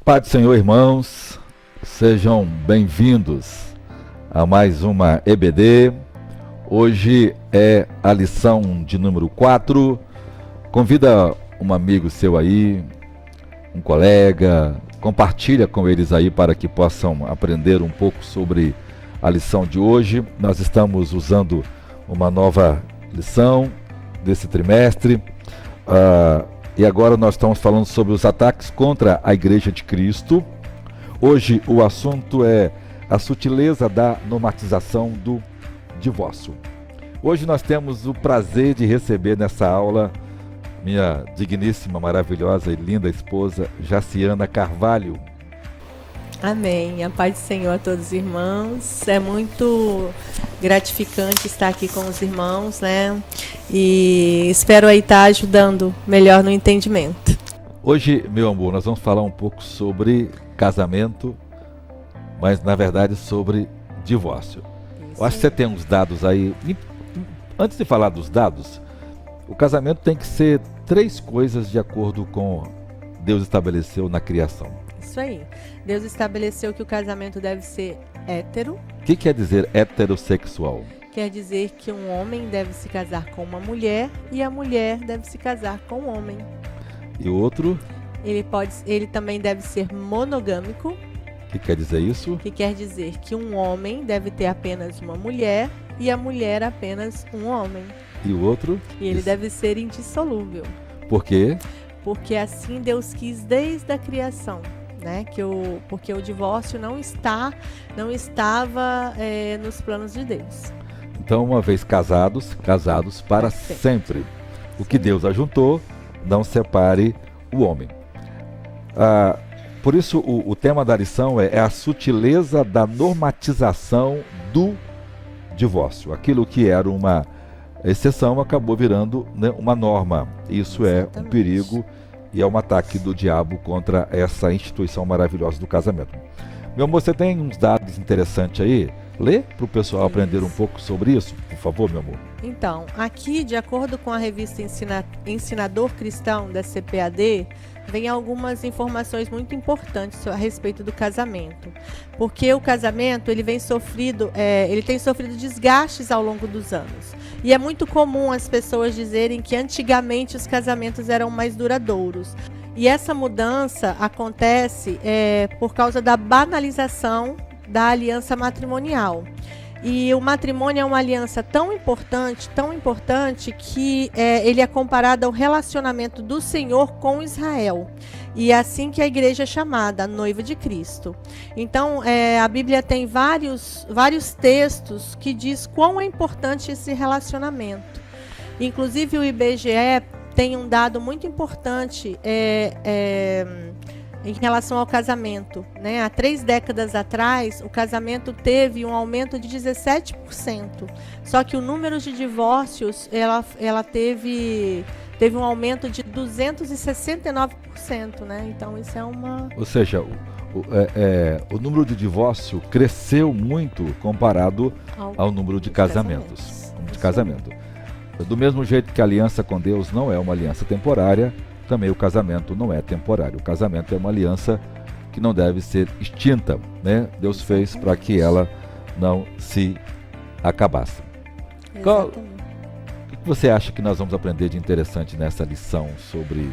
Pai do Senhor, irmãos, sejam bem-vindos a mais uma EBD. Hoje é a lição de número 4. Convida um amigo seu aí, um colega, compartilha com eles aí para que possam aprender um pouco sobre a lição de hoje. Nós estamos usando uma nova lição desse trimestre. E agora nós estamos falando sobre os ataques contra a Igreja de Cristo. Hoje o assunto é a sutileza da normatização do divórcio. Hoje nós temos o prazer de receber nessa aula minha digníssima, maravilhosa e linda esposa, Jaciana Carvalho. Amém. A paz do Senhor a todos os irmãos. É muito gratificante estar aqui com os irmãos, né? E espero aí estar ajudando melhor no entendimento. Hoje, meu amor, nós vamos falar um pouco sobre casamento, mas na verdade sobre divórcio. Isso. Eu acho que você tem uns dados aí. Antes de falar dos dados, o casamento tem que ser 3 coisas de acordo com Deus estabeleceu na criação. Isso aí. Deus estabeleceu que o casamento deve ser hétero. O que quer dizer heterossexual? Quer dizer que um homem deve se casar com uma mulher e a mulher deve se casar com um homem. E outro? Ele também deve ser monogâmico. O que quer dizer isso? Que quer dizer que um homem deve ter apenas uma mulher e a mulher apenas um homem. E o outro? E ele deve ser indissolúvel. Por quê? Porque assim Deus quis desde a criação, né? Porque o divórcio não estava nos planos de Deus. Então, uma vez casados para sempre. O que Deus ajuntou, não separe o homem. Por isso, o tema da lição é a sutileza da normatização do divórcio. Aquilo que era uma exceção acabou virando, né, uma norma. Isso Exatamente. É um perigo e é um ataque do diabo contra essa instituição maravilhosa do casamento. Meu amor, você tem uns dados interessantes aí? Lê para o pessoal aprender um pouco sobre isso, por favor, meu amor. Então, aqui, de acordo com a revista Ensinador Cristão da CPAD, vem algumas informações muito importantes a respeito do casamento. Porque o casamento ele tem sofrido desgastes ao longo dos anos. E é muito comum as pessoas dizerem que antigamente os casamentos eram mais duradouros. E essa mudança acontece por causa da banalização da aliança matrimonial. E o matrimônio é uma aliança tão importante que ele é comparado ao relacionamento do Senhor com Israel. E é assim que a igreja é chamada, a noiva de Cristo. Então, a Bíblia tem vários textos que diz quão é importante esse relacionamento. Inclusive, o IBGE tem um dado muito importante em relação ao casamento, né? Há 3 décadas atrás, o casamento teve um aumento de 17%. Só que o número de divórcios, ela teve um aumento de 269%, né? Então isso é uma... Ou seja, o número de divórcio cresceu muito comparado ao número de casamentos. Do mesmo jeito que a aliança com Deus não é uma aliança temporária, também o casamento não é temporário. O casamento é uma aliança que não deve ser extinta, né? Deus fez para que ela não se acabasse. O que você acha que nós vamos aprender de interessante nessa lição sobre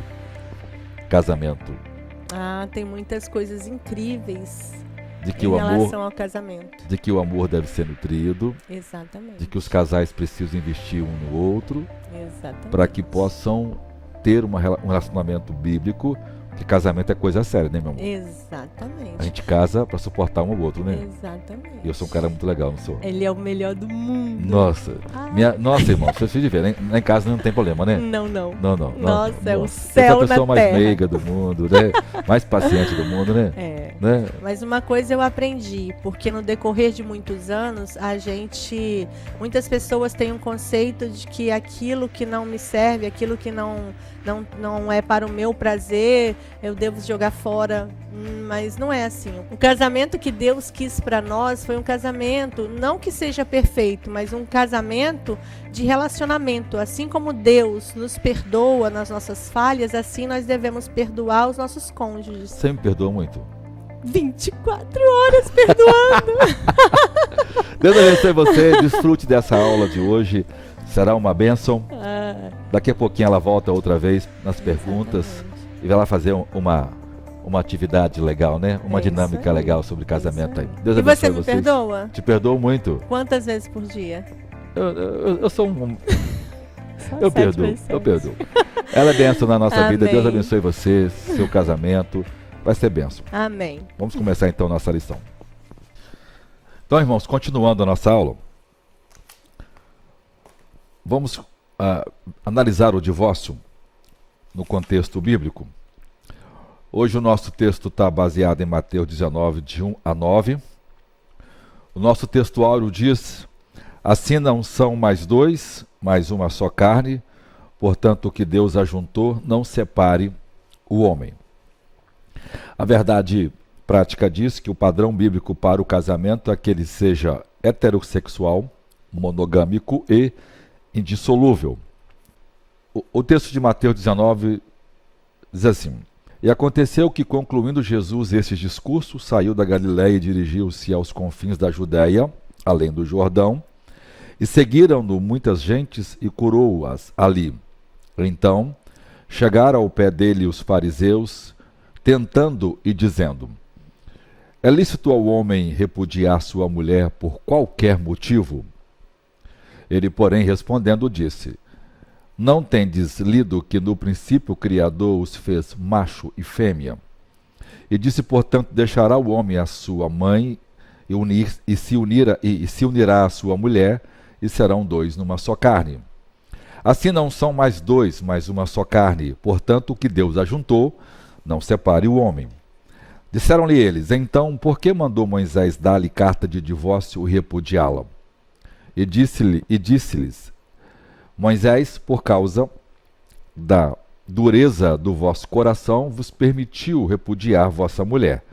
casamento? Tem muitas coisas incríveis em relação ao casamento. De que o amor deve ser nutrido. Exatamente. De que os casais precisam investir um no outro. Exatamente. Para que possam ter um relacionamento bíblico, que casamento é coisa séria, né, meu amor? Exatamente. A gente casa para suportar um ao outro, né? Exatamente. E eu sou um cara muito legal, não sou? Ele é o melhor do mundo. Nossa. Nossa, irmão, vocês de ver, lá em casa não tem problema, né? Não. Nossa, é o céu na terra. Você é a pessoa mais meiga do mundo, né? Mais paciente do mundo, né? Né? Mas uma coisa eu aprendi, porque no decorrer de muitos anos, muitas pessoas têm um conceito de que aquilo que não me serve, aquilo que não é para o meu prazer, eu devo jogar fora. Mas não é assim. O casamento que Deus quis para nós foi um casamento, não que seja perfeito, mas um casamento de relacionamento. Assim como Deus nos perdoa nas nossas falhas, assim nós devemos perdoar os nossos cônjuges. Você me perdoa muito? 24 horas perdoando. Deus abençoe você, desfrute dessa aula de hoje, será uma bênção. Daqui a pouquinho ela volta outra vez nas perguntas. Exatamente. E vai lá fazer uma atividade legal, né? Uma dinâmica legal sobre casamento aí. Deus abençoe vocês. E você me perdoa? Te perdoo muito. Quantas vezes por dia? Eu sou um... Eu perdoo. Ela é bênção na nossa vida. Deus abençoe você, seu casamento. Vai ser bênção. Amém. Vamos começar então nossa lição. Então, irmãos, continuando a nossa aula, vamos analisar o divórcio no contexto bíblico. Hoje o nosso texto está baseado em Mateus 19, de 1 a 9. O nosso texto áureo diz: assim não são mais dois, mas uma só carne, portanto o que Deus ajuntou, não separe o homem. A verdade prática diz que o padrão bíblico para o casamento é que ele seja heterossexual, monogâmico e indissolúvel. O texto de Mateus 19 diz assim: e aconteceu que, concluindo Jesus esses discursos, saiu da Galiléia e dirigiu-se aos confins da Judéia, além do Jordão, e seguiram-no muitas gentes e curou-as ali. Então chegaram ao pé dele os fariseus, tentando e dizendo: é lícito ao homem repudiar sua mulher por qualquer motivo? Ele, porém, respondendo, disse: não tendes lido que no princípio o Criador os fez macho e fêmea? E disse, portanto, deixará o homem a sua mãe e se unirá à sua mulher, e serão dois numa só carne. Assim não são mais dois, mas uma só carne. Portanto, o que Deus ajuntou, não separe o homem. Disseram-lhe eles: então, por que mandou Moisés dar-lhe carta de divórcio e repudiá-la? E disse-lhes: Moisés, por causa da dureza do vosso coração, vos permitiu repudiar vossa mulher.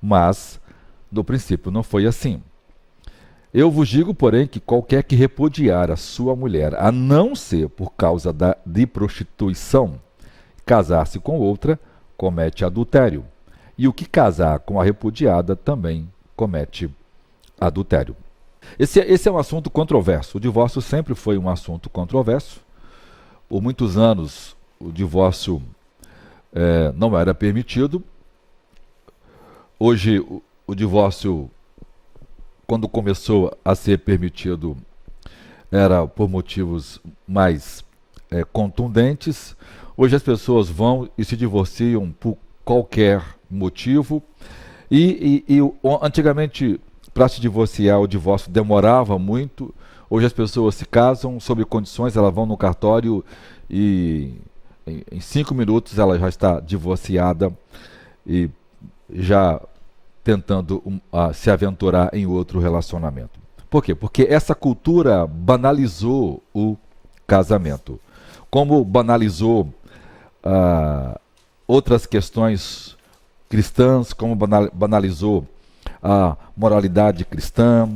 Mas, no princípio, não foi assim. Eu vos digo, porém, que qualquer que repudiar a sua mulher, a não ser por causa de prostituição, casar-se com outra, comete adultério. E o que casar com a repudiada também comete adultério. Esse é um assunto controverso. O divórcio sempre foi um assunto controverso. Por muitos anos, o divórcio não era permitido. Hoje, o divórcio, quando começou a ser permitido, era por motivos mais contundentes. Hoje as pessoas vão e se divorciam por qualquer motivo. Antigamente, para se divorciar, o divórcio demorava muito. Hoje as pessoas se casam sob condições, elas vão no cartório e em 5 minutos ela já está divorciada e já tentando se aventurar em outro relacionamento. Por quê? Porque essa cultura banalizou o casamento. Como banalizou outras questões cristãs, como banalizou a moralidade cristã,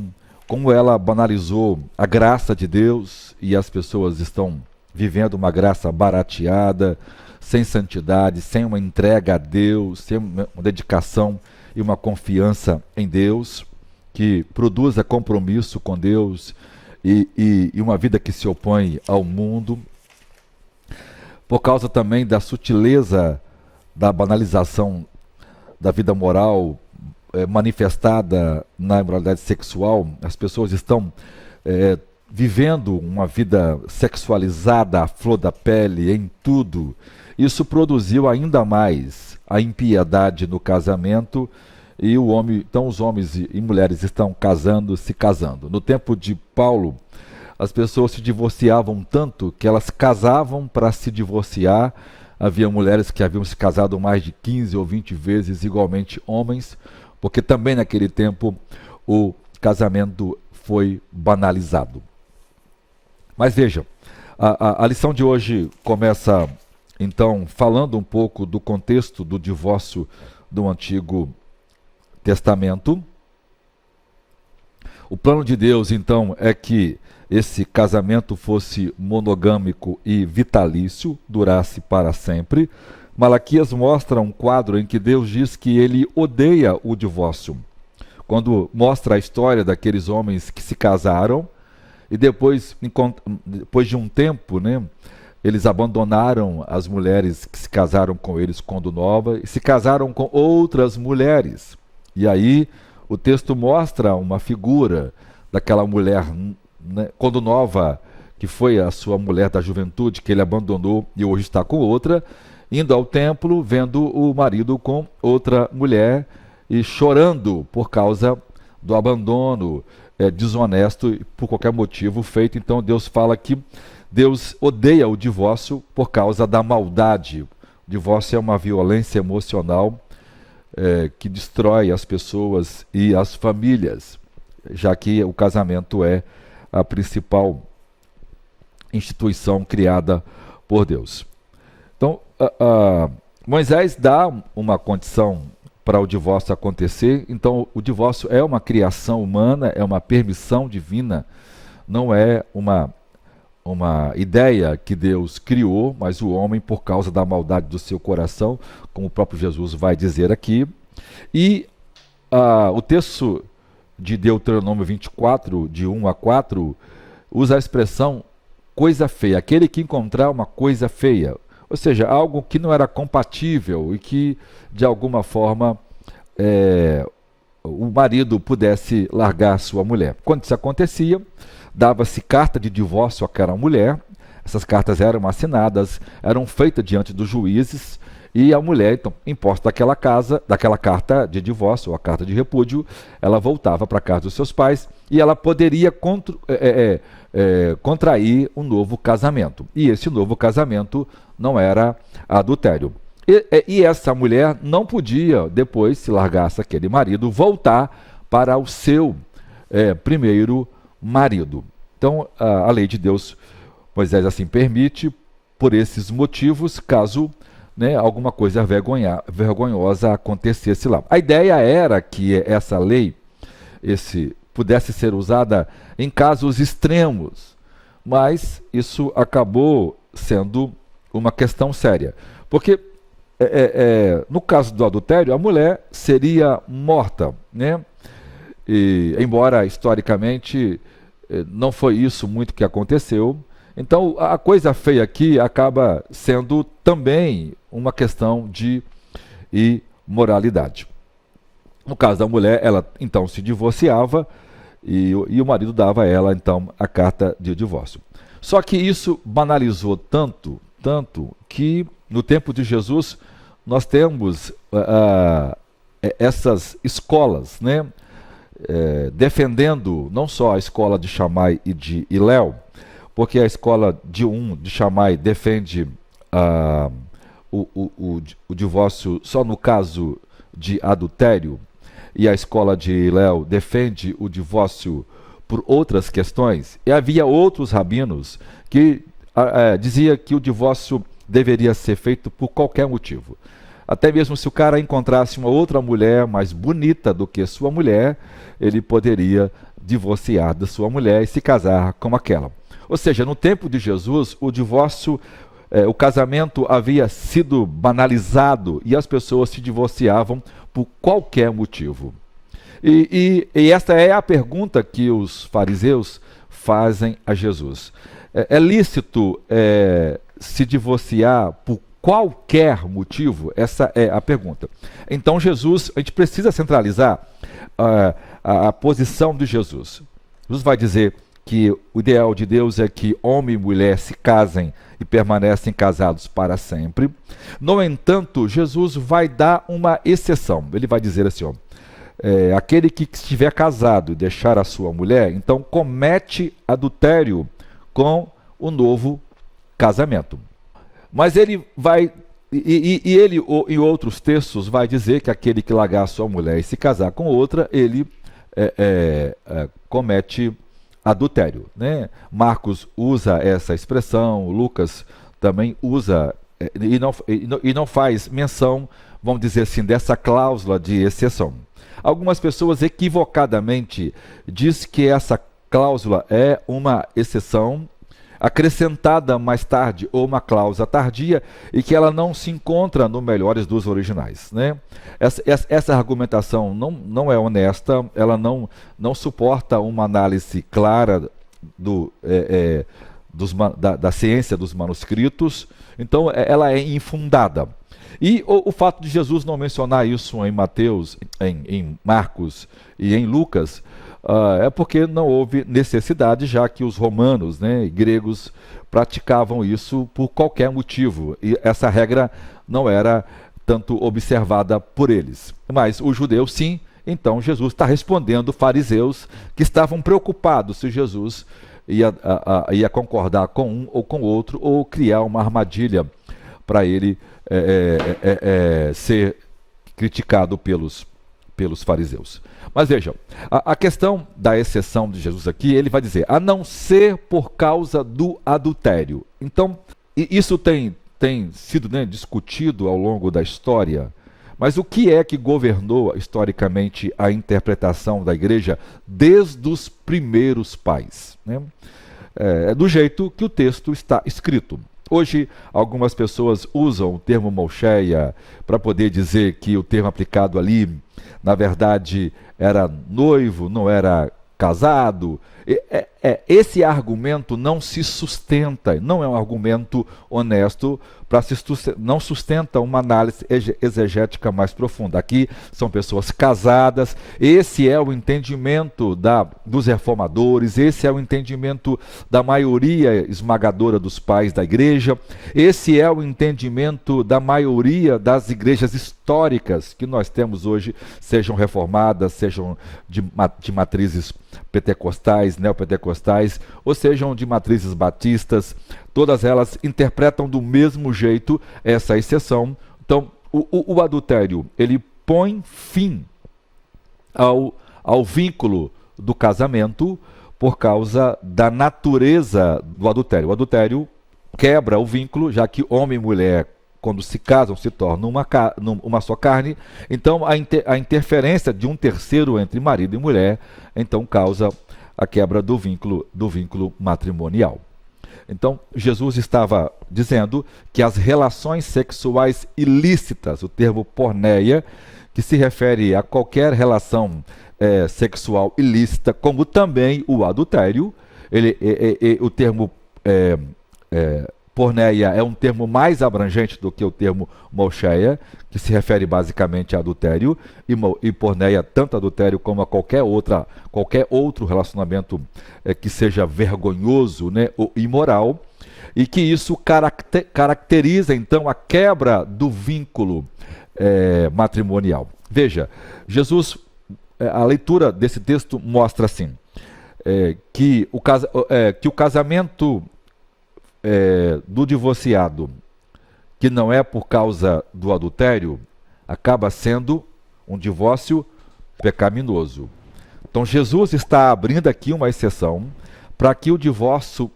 como ela banalizou a graça de Deus, e as pessoas estão vivendo uma graça barateada, sem santidade, sem uma entrega a Deus, sem uma dedicação e uma confiança em Deus, que produza compromisso com Deus e uma vida que se opõe ao mundo. Por causa também da sutileza da banalização da vida moral manifestada na imoralidade sexual, as pessoas estão vivendo uma vida sexualizada à flor da pele, em tudo. Isso produziu ainda mais a impiedade no casamento, e então os homens e mulheres estão se casando. No tempo de Paulo, as pessoas se divorciavam tanto que elas casavam para se divorciar. Havia mulheres que haviam se casado mais de 15 ou 20 vezes, igualmente homens, porque também naquele tempo o casamento foi banalizado. Mas veja, a lição de hoje começa então, falando um pouco do contexto do divórcio do Antigo Testamento, o plano de Deus, então, é que esse casamento fosse monogâmico e vitalício, durasse para sempre. Malaquias mostra um quadro em que Deus diz que ele odeia o divórcio. Quando mostra a história daqueles homens que se casaram e depois de um tempo, né, eles abandonaram as mulheres que se casaram com eles quando nova e se casaram com outras mulheres. E aí o texto mostra uma figura daquela mulher, né, quando nova, que foi a sua mulher da juventude, que ele abandonou e hoje está com outra, indo ao templo, vendo o marido com outra mulher e chorando por causa do abandono desonesto e por qualquer motivo feito. Então Deus fala que Deus odeia o divórcio por causa da maldade. O divórcio é uma violência emocional que destrói as pessoas e as famílias, já que o casamento é a principal instituição criada por Deus. Então, Moisés dá uma condição para o divórcio acontecer. Então, o divórcio é uma criação humana, é uma permissão divina, não é uma ideia que Deus criou, mas o homem, por causa da maldade do seu coração, como o próprio Jesus vai dizer aqui. E o texto de Deuteronômio 24, de 1 a 4, usa a expressão coisa feia, aquele que encontrar uma coisa feia, ou seja, algo que não era compatível e que, de alguma forma, o marido pudesse largar sua mulher. Quando isso acontecia, dava-se carta de divórcio àquela mulher, essas cartas eram assinadas, eram feitas diante dos juízes, e a mulher, então, imposta daquela carta de divórcio, ou a carta de repúdio, ela voltava para a casa dos seus pais e ela poderia contrair um novo casamento. E esse novo casamento não era adultério. E essa mulher não podia, depois, se largasse aquele marido, voltar para o seu primeiro marido. Então, a lei de Deus, Moisés assim permite, por esses motivos, caso alguma coisa vergonhosa acontecesse lá. A ideia era que essa lei pudesse ser usada em casos extremos, mas isso acabou sendo uma questão séria, porque no caso do adultério, a mulher seria morta, né? E, embora historicamente não foi isso muito que aconteceu. Então, a coisa feia aqui acaba sendo também uma questão de imoralidade. No caso da mulher, ela então se divorciava e o marido dava a ela então a carta de divórcio. Só que isso banalizou tanto que no tempo de Jesus nós temos essas escolas, né? Defendendo não só a escola de Shammai e de Hillel, porque a escola de Shammai defende o divórcio só no caso de adultério, e a escola de Hillel defende o divórcio por outras questões, e havia outros rabinos que dizia que o divórcio deveria ser feito por qualquer motivo. Até mesmo se o cara encontrasse uma outra mulher mais bonita do que sua mulher, ele poderia divorciar da sua mulher e se casar com aquela. Ou seja, no tempo de Jesus, o divórcio, o casamento havia sido banalizado e as pessoas se divorciavam por qualquer motivo. E esta é a pergunta que os fariseus fazem a Jesus. É lícito se divorciar por qualquer motivo? Essa é a pergunta. Então Jesus, a gente precisa centralizar a posição de Jesus. Jesus vai dizer que o ideal de Deus é que homem e mulher se casem e permanecem casados para sempre. No entanto, Jesus vai dar uma exceção. Ele vai dizer assim, aquele que estiver casado e deixar a sua mulher, então comete adultério com o novo casamento. Mas ele vai, ele em outros textos vai dizer que aquele que largar a sua mulher e se casar com outra, ele comete adultério, né? Marcos usa essa expressão, Lucas também usa e não faz menção, vamos dizer assim, dessa cláusula de exceção. Algumas pessoas equivocadamente dizem que essa cláusula é uma exceção acrescentada mais tarde, ou uma cláusula tardia, e que ela não se encontra no melhores dos originais, né? Essa argumentação não é honesta, ela não suporta uma análise clara da ciência dos manuscritos, então ela é infundada. E o fato de Jesus não mencionar isso em Mateus, em Marcos e em Lucas, é porque não houve necessidade, já que os romanos, né, e gregos praticavam isso por qualquer motivo, e essa regra não era tanto observada por eles. Mas os judeus sim, então Jesus está respondendo fariseus que estavam preocupados se Jesus ia concordar com um ou com outro, ou criar uma armadilha para ele ser criticado pelos fariseus. Mas vejam, a questão da exceção de Jesus aqui, ele vai dizer, a não ser por causa do adultério. Então, isso tem sido, né, discutido ao longo da história, mas o que é que governou historicamente a interpretação da igreja desde os primeiros pais, né? Do jeito que o texto está escrito. Hoje, algumas pessoas usam o termo Mosheia para poder dizer que o termo aplicado ali, na verdade, era noivo, não era casado. Esse argumento não se sustenta, não é um argumento honesto, não sustenta uma análise exegética mais profunda. Aqui são pessoas casadas, esse é o entendimento dos reformadores, esse é o entendimento da maioria esmagadora dos pais da igreja, esse é o entendimento da maioria das igrejas históricas que nós temos hoje, sejam reformadas, sejam de matrizes pentecostais, neopentecostais, ou sejam de matrizes batistas, todas elas interpretam do mesmo jeito essa exceção. Então, o adultério, ele põe fim ao vínculo do casamento por causa da natureza do adultério. O adultério quebra o vínculo, já que homem e mulher, quando se casam, se tornam uma só carne. Então, a interferência de um terceiro entre marido e mulher, então causa a quebra do vínculo matrimonial. Então, Jesus estava dizendo que as relações sexuais ilícitas, o termo porneia, que se refere a qualquer relação sexual ilícita, como também o adultério, o termo porneia é um termo mais abrangente do que o termo Mosheia, que se refere basicamente a adultério, e porneia tanto adultério como a qualquer outro relacionamento que seja vergonhoso, né, ou imoral, e que isso caracteriza então a quebra do vínculo matrimonial. Veja, Jesus, a leitura desse texto mostra assim, que o casamento do divorciado, que não é por causa do adultério, acaba sendo um divórcio pecaminoso. Então Jesus está abrindo aqui uma exceção para que o divórcio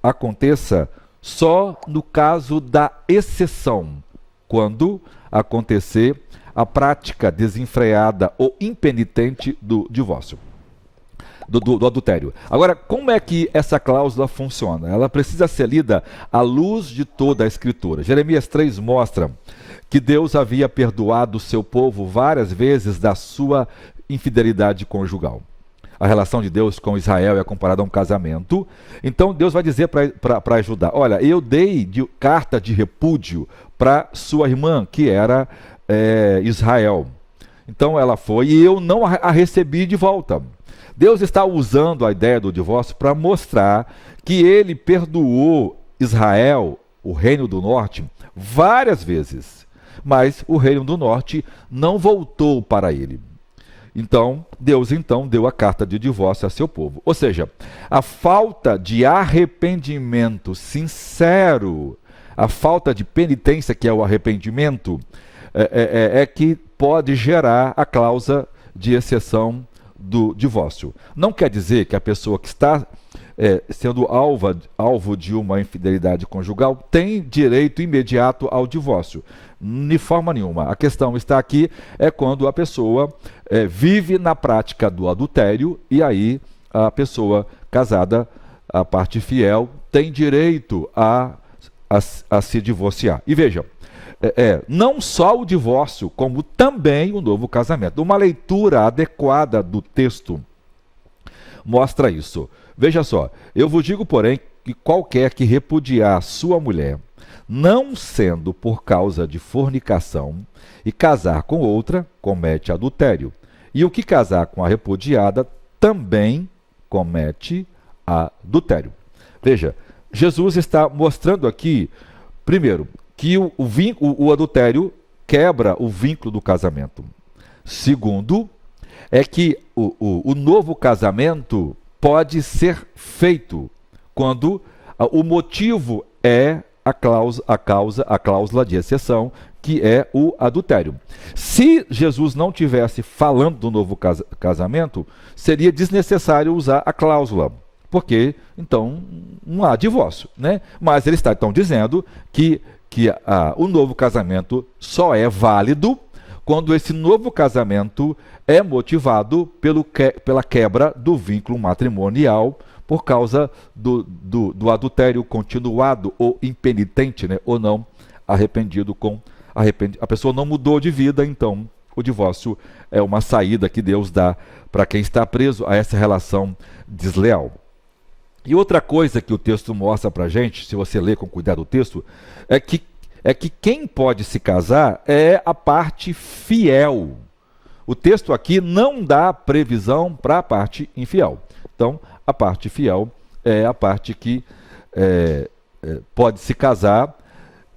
aconteça só no caso da exceção, quando acontecer a prática desenfreada ou impenitente do divórcio. Do adultério. Agora, como é que essa cláusula funciona? Ela precisa ser lida à luz de toda a Escritura. Jeremias 3 mostra que Deus havia perdoado o seu povo várias vezes da sua infidelidade conjugal. A relação de Deus com Israel é comparada a um casamento. Então Deus vai dizer para ajudar, olha, eu dei carta de repúdio para sua irmã, que era Israel. Então ela foi e eu não a recebi de volta. Deus está usando a ideia do divórcio para mostrar que ele perdoou Israel, o reino do norte, várias vezes, mas o reino do norte não voltou para ele. Então, Deus deu a carta de divórcio a seu povo. Ou seja, a falta de arrependimento sincero, a falta de penitência, que é o arrependimento, é que pode gerar a cláusula de exceção do divórcio. Não quer dizer que a pessoa que está sendo alvo de uma infidelidade conjugal, tem direito imediato ao divórcio. De forma nenhuma. A questão está aqui é quando a pessoa vive na prática do adultério e aí a pessoa casada, a parte fiel, tem direito a se divorciar. E vejam, não só o divórcio, como também o novo casamento. Uma leitura adequada do texto mostra isso. Veja só, eu vos digo, porém, que qualquer que repudiar sua mulher, não sendo por causa de fornicação, e casar com outra, comete adultério. E o que casar com a repudiada, também comete adultério. Veja, Jesus está mostrando aqui, primeiro, que o adultério quebra o vínculo do casamento. Segundo, é que o novo casamento pode ser feito quando o motivo é a cláusula de exceção, que é o adultério. Se Jesus não tivesse falando do novo casamento, seria desnecessário usar a cláusula, porque então não há divórcio, né? Mas ele está então dizendo que o novo casamento só é válido quando esse novo casamento é motivado pela quebra do vínculo matrimonial por causa do adultério continuado ou impenitente, né? Ou não arrependido a pessoa não mudou de vida, então o divórcio é uma saída que Deus dá para quem está preso a essa relação desleal. E outra coisa que o texto mostra para a gente, se você ler com cuidado o texto, é que quem pode se casar é a parte fiel. O texto aqui não dá previsão para a parte infiel. Então, a parte fiel é a parte que pode se casar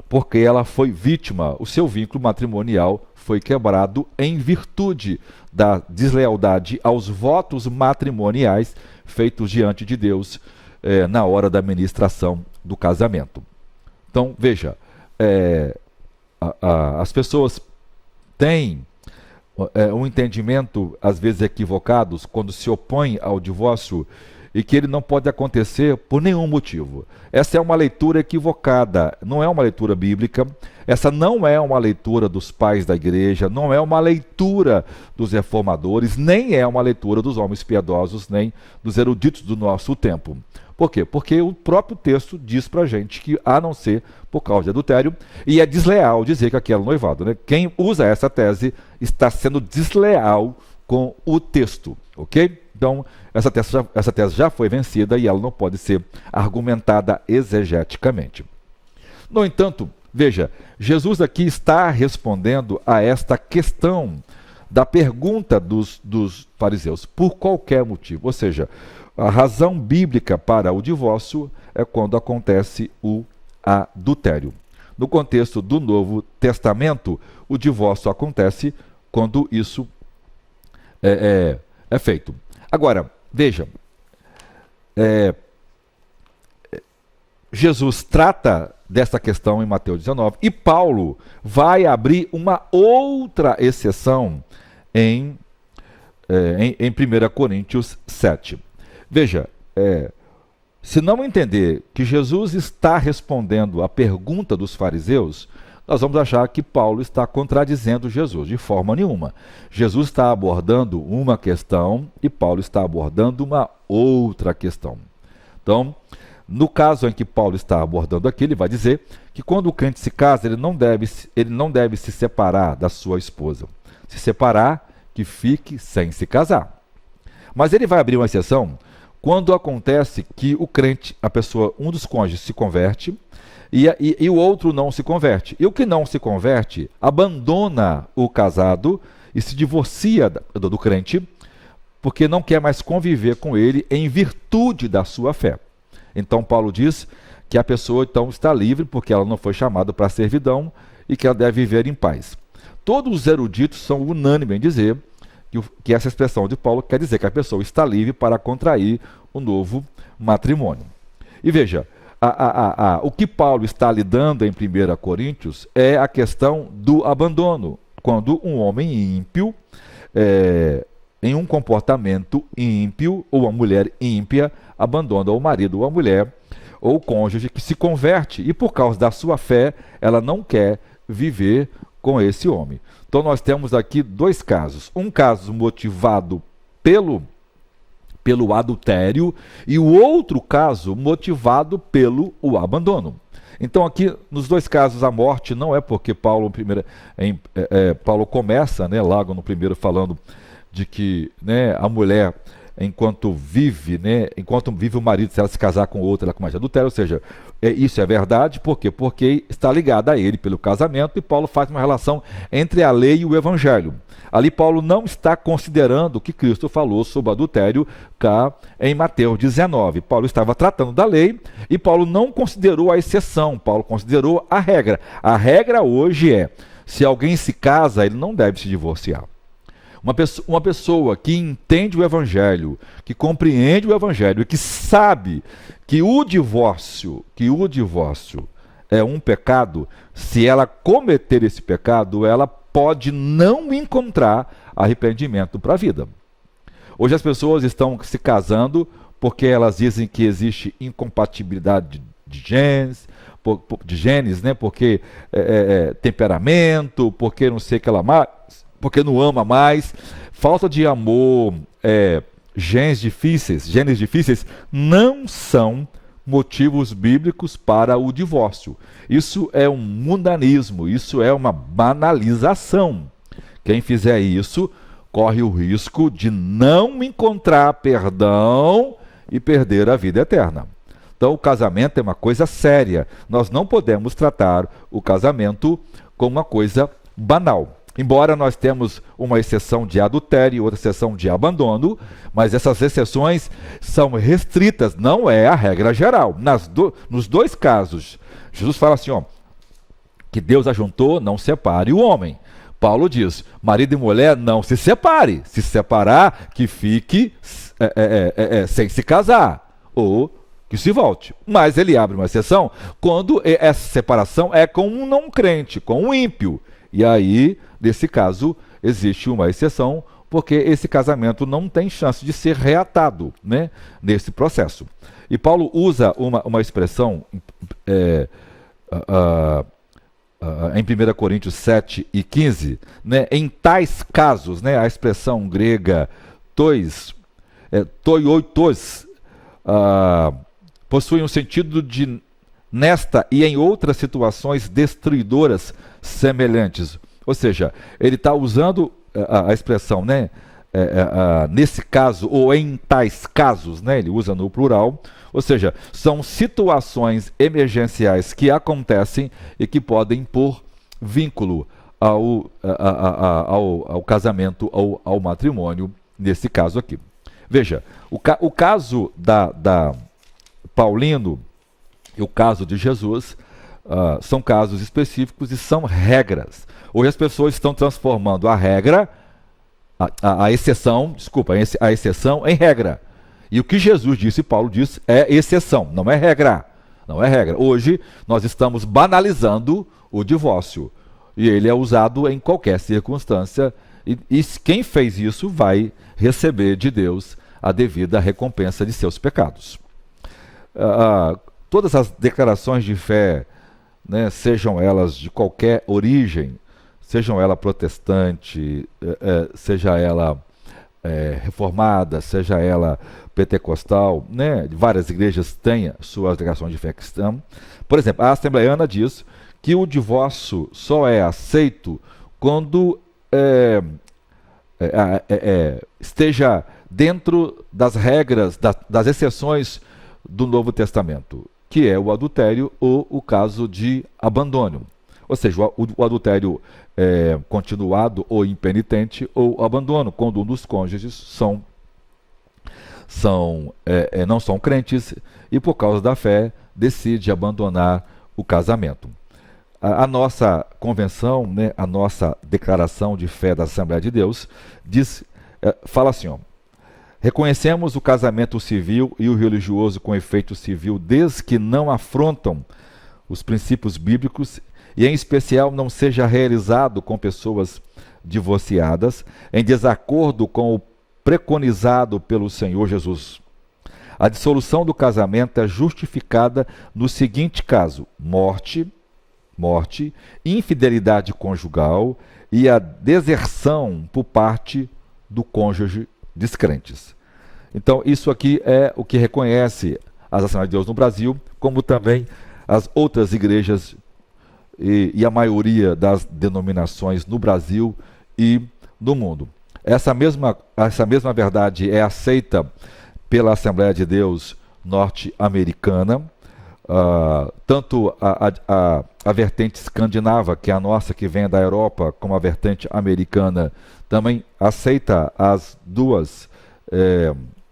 porque ela foi vítima, o seu vínculo matrimonial foi quebrado em virtude da deslealdade aos votos matrimoniais feitos diante de Deus na hora da ministração do casamento. Então, veja, as pessoas têm um entendimento, às vezes equivocados, quando se opõem ao divórcio e que ele não pode acontecer por nenhum motivo. Essa é uma leitura equivocada, não é uma leitura bíblica, essa não é uma leitura dos pais da igreja, não é uma leitura dos reformadores, nem é uma leitura dos homens piedosos, nem dos eruditos do nosso tempo. Por quê? Porque o próprio texto diz pra gente que, a não ser por causa de adultério, e é desleal dizer que aquele é noivado, né? Quem usa essa tese está sendo desleal com o texto, ok? Então, essa tese já foi vencida e ela não pode ser argumentada exegeticamente. No entanto, veja, Jesus aqui está respondendo a esta questão da pergunta dos fariseus, por qualquer motivo. Ou seja, a razão bíblica para o divórcio é quando acontece o adultério. No contexto do Novo Testamento, o divórcio acontece quando isso é feito. Agora, veja, Jesus trata dessa questão em Mateus 19 e Paulo vai abrir uma outra exceção em 1 Coríntios 7. Veja, se não entender que Jesus está respondendo à pergunta dos fariseus, nós vamos achar que Paulo está contradizendo Jesus, de forma nenhuma. Jesus está abordando uma questão e Paulo está abordando uma outra questão. Então, no caso em que Paulo está abordando aqui, ele vai dizer que quando o crente se casa, ele não deve se separar da sua esposa. Se separar, que fique sem se casar. Mas ele vai abrir uma exceção quando acontece que o crente, um dos cônjuges se converte e o outro não se converte. E o que não se converte abandona o casado e se divorcia do crente porque não quer mais conviver com ele em virtude da sua fé. Então Paulo diz que a pessoa então está livre porque ela não foi chamada para a servidão e que ela deve viver em paz. Todos os eruditos são unânimes em dizer que essa expressão de Paulo quer dizer que a pessoa está livre para contrair o novo matrimônio. E veja, o que Paulo está lidando em 1 Coríntios é a questão do abandono, quando um homem ímpio em um comportamento ímpio, ou a mulher ímpia abandona o marido ou a mulher, ou o cônjuge que se converte e por causa da sua fé, ela não quer viver com esse homem. Então nós temos aqui dois casos. Um caso motivado pelo adultério e o outro caso motivado pelo abandono. Então aqui, nos dois casos, a morte não é porque Paulo começa, né, logo no primeiro, falando de que, né, a mulher, enquanto vive o marido, se ela se casar com outro, ela comete adultério, ou seja, isso é verdade, por quê? Porque está ligada a ele pelo casamento, e Paulo faz uma relação entre a lei e o evangelho. Ali Paulo não está considerando o que Cristo falou sobre adultério cá em Mateus 19. Paulo estava tratando da lei e Paulo não considerou a exceção, Paulo considerou a regra. A regra hoje é, se alguém se casa, ele não deve se divorciar. Uma pessoa que entende o evangelho, que compreende o evangelho e que sabe que o divórcio é um pecado, se ela cometer esse pecado, ela pode não encontrar arrependimento para a vida. Hoje as pessoas estão se casando porque elas dizem que existe incompatibilidade de genes, né? Porque temperamento, porque não sei o que ela mais, porque não ama mais, falta de amor, genes difíceis não são motivos bíblicos para o divórcio. Isso é um mundanismo, isso é uma banalização. Quem fizer isso corre o risco de não encontrar perdão e perder a vida eterna. Então o casamento é uma coisa séria. Nós não podemos tratar o casamento como uma coisa banal. Embora nós temos uma exceção de adultério e outra exceção de abandono, mas essas exceções são restritas, não é a regra geral. Nos dois casos, Jesus fala assim, que Deus ajuntou, não separe o homem. Paulo diz, marido e mulher não se separe. Se separar, que fique sem se casar, ou que se volte. Mas ele abre uma exceção quando essa separação é com um não crente, com um ímpio. E aí, nesse caso, existe uma exceção, porque esse casamento não tem chance de ser reatado, né, nesse processo. E Paulo usa uma expressão em 1 Coríntios 7 e 15, né, em tais casos, né, a expressão grega toioitos, possui um sentido de nesta e em outras situações destruidoras semelhantes. Ou seja, ele está usando a expressão, né, nesse caso, ou em tais casos, né, ele usa no plural, ou seja, são situações emergenciais que acontecem e que podem pôr vínculo ao casamento ou ao matrimônio, nesse caso aqui. Veja, o caso da Paulino e o caso de Jesus são casos específicos e são regras. Hoje as pessoas estão transformando a regra, a exceção em regra. E o que Jesus disse, Paulo disse, é exceção, não é regra. Não é regra. Hoje nós estamos banalizando o divórcio. E ele é usado em qualquer circunstância. E quem fez isso vai receber de Deus a devida recompensa de seus pecados. Todas as declarações de fé, né, sejam elas de qualquer origem, sejam ela protestante, seja ela reformada, seja ela pentecostal, né, várias igrejas têm suas declarações de fé cristã. Por exemplo, a assembleiana diz que o divórcio só é aceito quando esteja dentro das regras, das exceções do Novo Testamento, que é o adultério ou o caso de abandono. Ou seja, o adultério continuado ou impenitente, ou abandono, quando um dos cônjuges não são crentes e, por causa da fé, decide abandonar o casamento. A nossa convenção, né, a nossa declaração de fé da Assembleia de Deus, fala assim, reconhecemos o casamento civil e o religioso com efeito civil desde que não afrontam os princípios bíblicos e, em especial, não seja realizado com pessoas divorciadas, em desacordo com o preconizado pelo Senhor Jesus. A dissolução do casamento é justificada no seguinte caso: morte, infidelidade conjugal e a deserção por parte do cônjuge descrentes. Então, isso aqui é o que reconhece as Assembleias de Deus no Brasil, como também as outras igrejas e a maioria das denominações no Brasil e no mundo. Essa mesma verdade é aceita pela Assembleia de Deus norte-americana, tanto a vertente escandinava, que é a nossa, que vem da Europa, como a vertente americana, também aceita as duas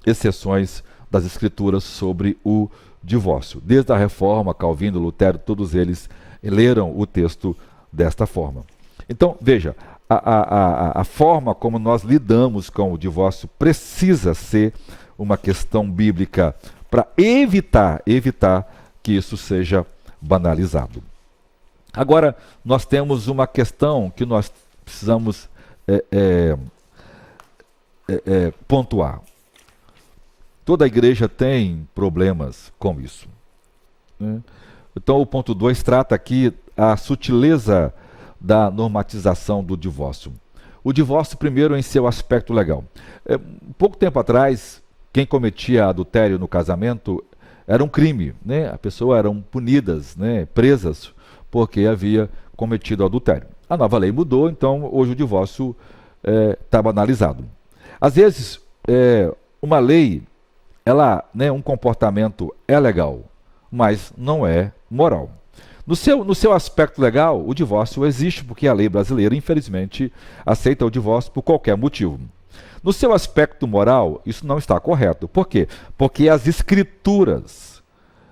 exceções das Escrituras sobre o divórcio. Desde a Reforma, Calvino, Lutero, todos eles leram o texto desta forma. Então, veja, a forma como nós lidamos com o divórcio precisa ser uma questão bíblica para evitar que isso seja banalizado. Agora, nós temos uma questão que nós precisamos pontuar. Toda a igreja tem problemas com isso, né? Então, o ponto 2 trata aqui a sutileza da normatização do divórcio. O divórcio, primeiro, em seu aspecto legal. Pouco tempo atrás, quem cometia adultério no casamento era um crime, né? A pessoa eram punidas, né? Presas, porque havia cometido adultério. A nova lei mudou, então hoje o divórcio está banalizado. Às vezes, uma lei, um comportamento é legal, mas não é moral. No seu aspecto legal, o divórcio existe porque a lei brasileira, infelizmente, aceita o divórcio por qualquer motivo. No seu aspecto moral, isso não está correto. Por quê? Porque as Escrituras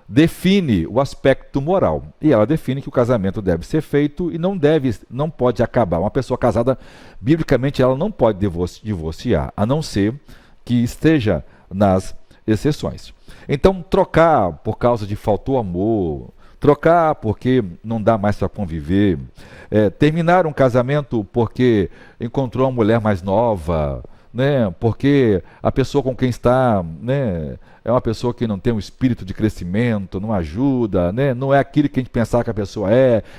definem o aspecto moral. E ela define que o casamento deve ser feito e não pode acabar. Uma pessoa casada, biblicamente, ela não pode divorciar, a não ser que esteja nas exceções. Então, trocar por causa de faltou amor, trocar porque não dá mais para conviver, terminar um casamento porque encontrou uma mulher mais nova, né, porque a pessoa com quem está, né, é uma pessoa que não tem um espírito de crescimento, não ajuda, né, não é aquilo que a gente pensava que a pessoa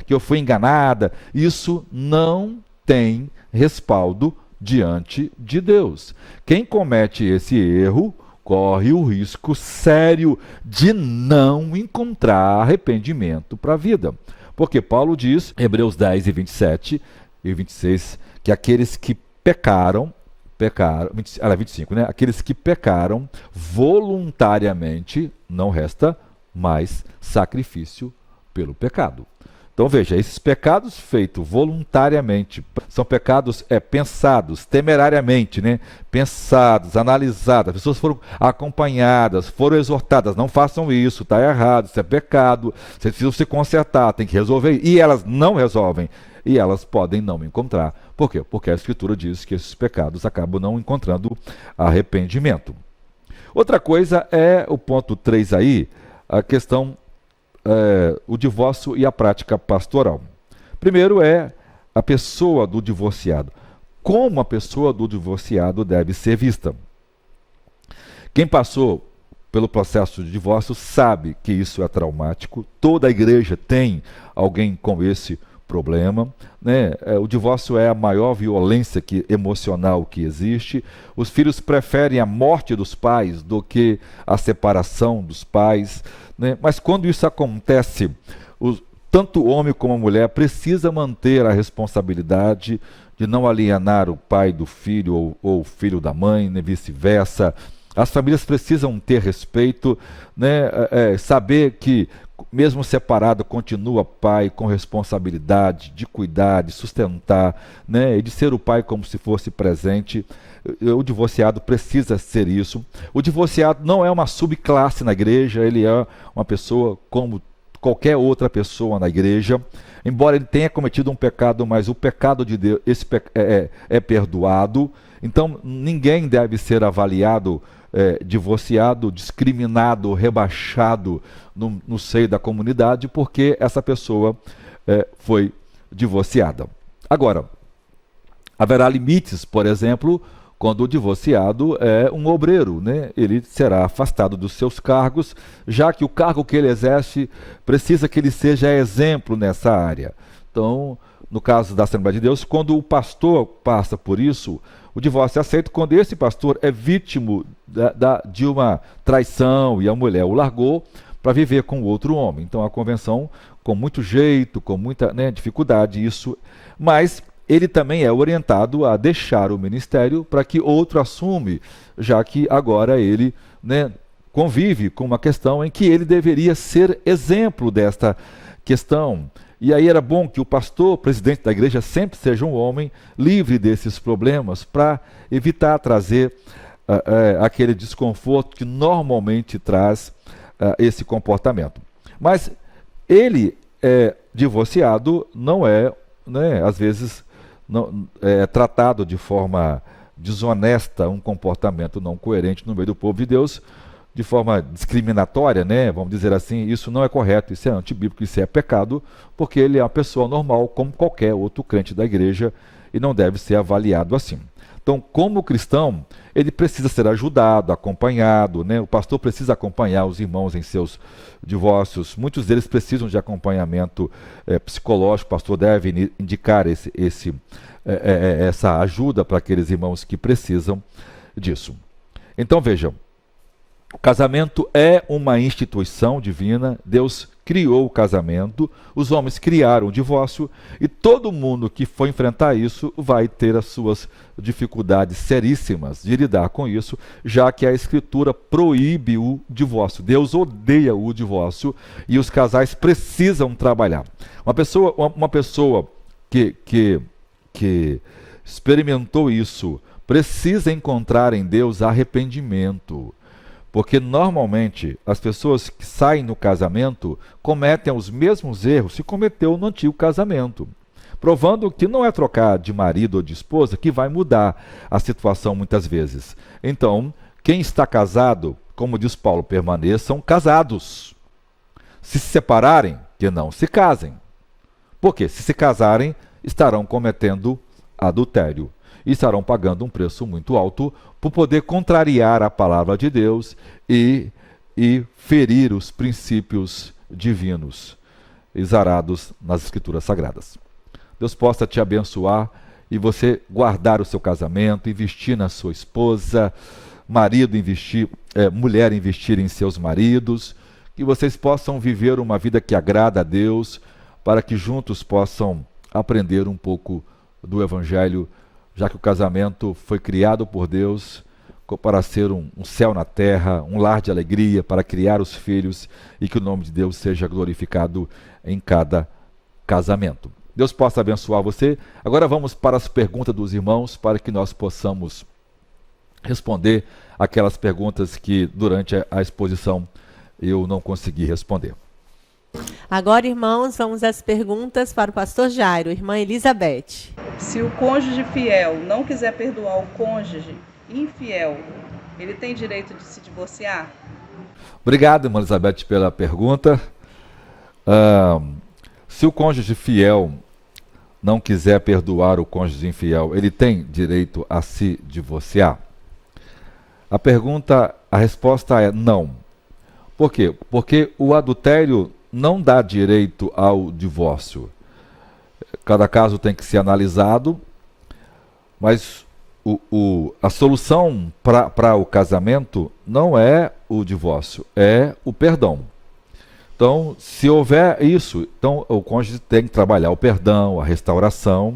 que eu fui enganada. Isso não tem respaldo diante de Deus. Quem comete esse erro corre o risco sério de não encontrar arrependimento para a vida. Porque Paulo diz, Hebreus 10, 27 e 26, que aqueles que pecaram, 25, né? Aqueles que pecaram voluntariamente, não resta mais sacrifício pelo pecado. Então veja, esses pecados feitos voluntariamente são pecados pensados, temerariamente, né? Pensados, analisados, as pessoas foram acompanhadas, foram exortadas, não façam isso, está errado, isso é pecado, vocês precisam se consertar, tem que resolver, e elas não resolvem, e elas podem não encontrar. Por quê? Porque a Escritura diz que esses pecados acabam não encontrando arrependimento. Outra coisa é o ponto 3 aí, a questão o divórcio e a prática pastoral. Primeiro é a pessoa do divorciado. Como a pessoa do divorciado deve ser vista? Quem passou pelo processo de divórcio sabe que isso é traumático. Toda a igreja tem alguém com esse problema, né? O divórcio é a maior violência emocional que existe. Os filhos preferem a morte dos pais do que a separação dos pais, né? Mas quando isso acontece, tanto o homem como a mulher precisa manter a responsabilidade de não alienar o pai do filho ou o filho da mãe, né? Vice-versa. As famílias precisam ter respeito, né? Saber que mesmo separado, continua pai com responsabilidade de cuidar, de sustentar, né, e de ser o pai como se fosse presente. O divorciado precisa ser isso. O divorciado não é uma subclasse na igreja, ele é uma pessoa como qualquer outra pessoa na igreja. Embora ele tenha cometido um pecado, mas o pecado de Deus é perdoado. Então ninguém deve ser avaliado divorciado, discriminado, rebaixado no seio da comunidade, porque essa pessoa foi divorciada. Agora, haverá limites, por exemplo, quando o divorciado é um obreiro, né? Ele será afastado dos seus cargos, já que o cargo que ele exerce precisa que ele seja exemplo nessa área. Então, no caso da Assembleia de Deus, quando o pastor passa por isso, o divórcio é aceito quando esse pastor é vítima de uma traição e a mulher o largou para viver com outro homem. Então, a convenção, com muito jeito, com muita, né, dificuldade, isso, mas ele também é orientado a deixar o ministério para que outro assume, já que agora ele, né, convive com uma questão em que ele deveria ser exemplo desta questão. E aí era bom que o pastor, presidente da igreja, sempre seja um homem livre desses problemas para evitar trazer aquele desconforto que normalmente traz esse comportamento. Mas ele divorciado não é, né, às vezes, não, é tratado de forma desonesta, um comportamento não coerente no meio do povo de Deus, de forma discriminatória, né? Vamos dizer assim, isso não é correto, isso é antibíblico, isso é pecado, porque ele é uma pessoa normal, como qualquer outro crente da igreja, e não deve ser avaliado assim. Então, como cristão, ele precisa ser ajudado, acompanhado, né? O pastor precisa acompanhar os irmãos em seus divórcios, muitos deles precisam de acompanhamento psicológico, o pastor deve indicar essa ajuda para aqueles irmãos que precisam disso. Então, vejam, o casamento é uma instituição divina, Deus criou o casamento, os homens criaram o divórcio e todo mundo que for enfrentar isso vai ter as suas dificuldades seríssimas de lidar com isso, já que a Escritura proíbe o divórcio. Deus odeia o divórcio e os casais precisam trabalhar. Uma pessoa que experimentou isso precisa encontrar em Deus arrependimento. Porque normalmente as pessoas que saem no casamento cometem os mesmos erros que cometeu no antigo casamento, provando que não é trocar de marido ou de esposa que vai mudar a situação muitas vezes. Então, quem está casado, como diz Paulo, permaneçam casados. Se separarem, que não se casem. Porque se casarem, estarão cometendo adultério. E estarão pagando um preço muito alto por poder contrariar a palavra de Deus e ferir os princípios divinos exarados nas Escrituras Sagradas. Deus possa te abençoar e você guardar o seu casamento, investir na sua esposa, marido mulher investir em seus maridos, que vocês possam viver uma vida que agrada a Deus, para que juntos possam aprender um pouco do Evangelho, já que o casamento foi criado por Deus para ser um céu na terra, um lar de alegria, para criar os filhos e que o nome de Deus seja glorificado em cada casamento. Deus possa abençoar você. Agora vamos para as perguntas dos irmãos, para que nós possamos responder aquelas perguntas que durante a exposição eu não consegui responder. Agora, irmãos, vamos às perguntas para o pastor Jairo. Irmã Elizabeth. Se o cônjuge fiel não quiser perdoar o cônjuge infiel, ele tem direito de se divorciar? Obrigado, irmã Elizabeth, pela pergunta. Se o cônjuge fiel não quiser perdoar o cônjuge infiel, ele tem direito a se divorciar? A resposta é não. Por quê? Porque o adultério não dá direito ao divórcio. Cada caso tem que ser analisado, mas a solução para o casamento não é o divórcio, é o perdão. Então, se houver isso, então o cônjuge tem que trabalhar o perdão, a restauração,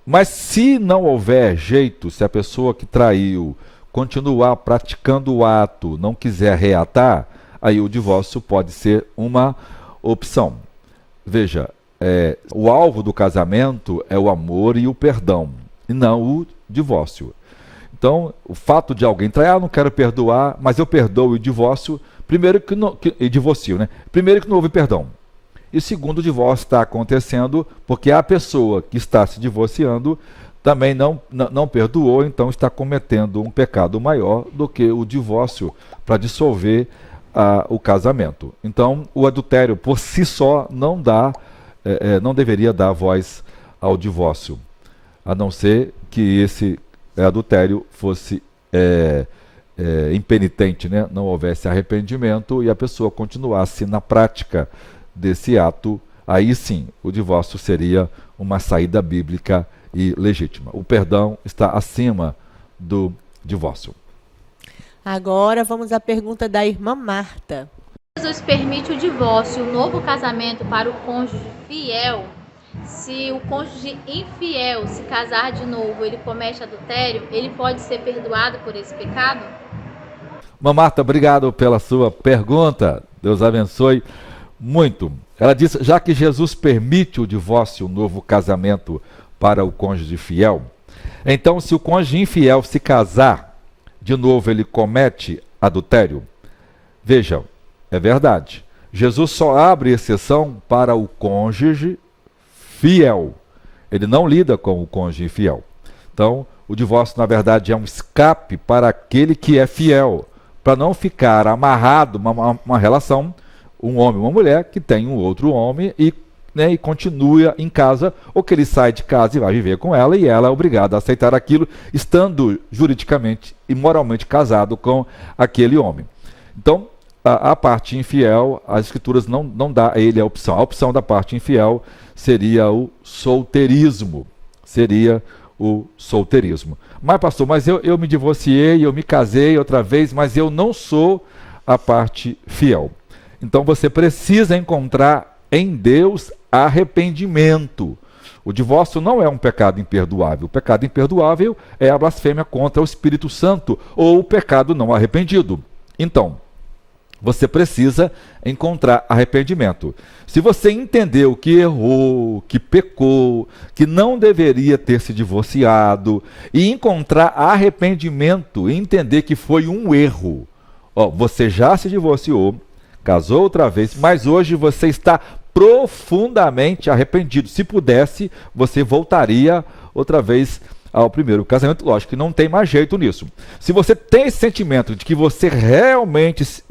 mas se não houver jeito, se a pessoa que traiu continuar praticando o ato, não quiser reatar, aí o divórcio pode ser uma opção. Veja, o alvo do casamento é o amor e o perdão, e não o divórcio. Então, o fato de alguém trair, não quero perdoar, mas eu perdoo o divórcio, divorcio, né? Primeiro que não houve perdão. E segundo, o divórcio está acontecendo porque a pessoa que está se divorciando também não perdoou, então está cometendo um pecado maior do que o divórcio para dissolver o casamento. Então, o adultério por si só não não deveria dar voz ao divórcio, a não ser que esse adultério fosse impenitente, né? Não houvesse arrependimento e a pessoa continuasse na prática desse ato, aí sim o divórcio seria uma saída bíblica e legítima. O perdão está acima do divórcio. Agora vamos à pergunta da irmã Marta. Jesus permite o divórcio e o novo casamento para o cônjuge fiel. Se o cônjuge infiel se casar de novo, ele comete adultério, ele pode ser perdoado por esse pecado? Irmã Marta, obrigado pela sua pergunta. Deus abençoe muito. Ela disse, já que Jesus permite o divórcio, o novo casamento para o cônjuge fiel, então se o cônjuge infiel se casar de novo, ele comete adultério? Veja, é verdade. Jesus só abre exceção para o cônjuge fiel. Ele não lida com o cônjuge infiel. Então, o divórcio, na verdade, é um escape para aquele que é fiel, para não ficar amarrado uma relação, um homem e uma mulher que tem um outro homem e continua em casa, ou que ele sai de casa e vai viver com ela e ela é obrigada a aceitar aquilo, estando juridicamente e moralmente casado com aquele homem. Então, a parte infiel, as escrituras não dá a ele a opção. A opção da parte infiel seria o solteirismo. Mas, pastor, eu me divorciei, eu me casei outra vez, mas eu não sou a parte fiel. Então você precisa encontrar em Deus arrependimento. O divórcio não é um pecado imperdoável. O pecado imperdoável é a blasfêmia contra o Espírito Santo ou o pecado não arrependido. Então, você precisa encontrar arrependimento. Se você entendeu que errou, que pecou, que não deveria ter se divorciado, e encontrar arrependimento e entender que foi um erro, você já se divorciou, casou outra vez, mas hoje você está profundamente arrependido. Se pudesse, você voltaria outra vez ao primeiro casamento. Lógico que não tem mais jeito nisso. Se você tem esse sentimento de que você realmente se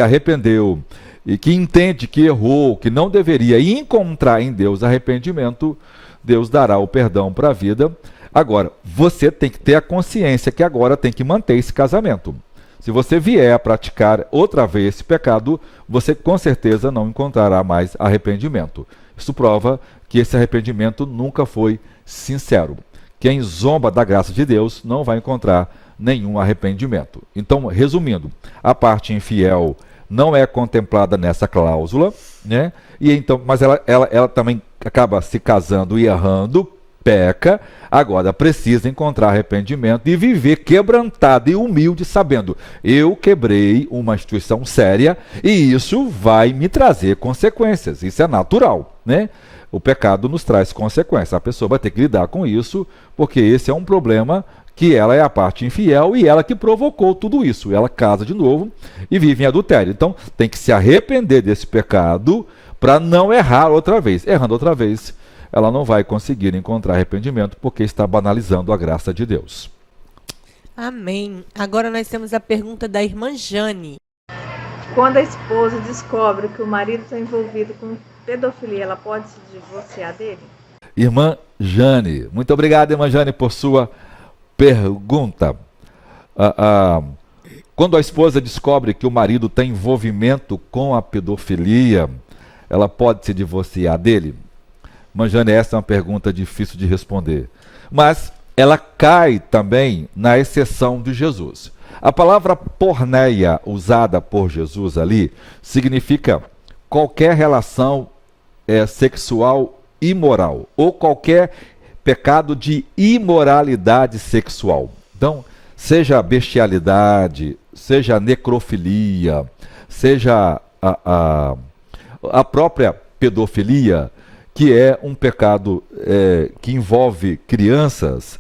arrependeu e que entende que errou, que não deveria, e encontrar em Deus arrependimento, Deus dará o perdão para a vida. Agora, você tem que ter a consciência que agora tem que manter esse casamento. Se você vier a praticar outra vez esse pecado, você com certeza não encontrará mais arrependimento. Isso prova que esse arrependimento nunca foi sincero. Quem zomba da graça de Deus não vai encontrar nenhum arrependimento. Então, resumindo, a parte infiel não é contemplada nessa cláusula, né? E então, mas ela também acaba se casando e errando, peca, agora precisa encontrar arrependimento e viver quebrantado e humilde, sabendo, eu quebrei uma instituição séria e isso vai me trazer consequências, isso é natural, né? O pecado nos traz consequências, a pessoa vai ter que lidar com isso, porque esse é um problema que ela é a parte infiel e ela que provocou tudo isso, ela casa de novo e vive em adultério, então tem que se arrepender desse pecado para não errar outra vez, errando outra vez, ela não vai conseguir encontrar arrependimento porque está banalizando a graça de Deus. Amém. Agora nós temos a pergunta da irmã Jane. Quando a esposa descobre que o marido está envolvido com pedofilia, ela pode se divorciar dele? Irmã Jane, muito obrigado, irmã Jane, por sua pergunta. Quando a esposa descobre que o marido tem envolvimento com a pedofilia, ela pode se divorciar dele? Manjane, essa é uma pergunta difícil de responder, mas ela cai também na exceção de Jesus. A palavra porneia usada por Jesus ali significa qualquer relação sexual imoral ou qualquer pecado de imoralidade sexual. Então, seja bestialidade, seja necrofilia, seja a própria pedofilia, que é um pecado que envolve crianças,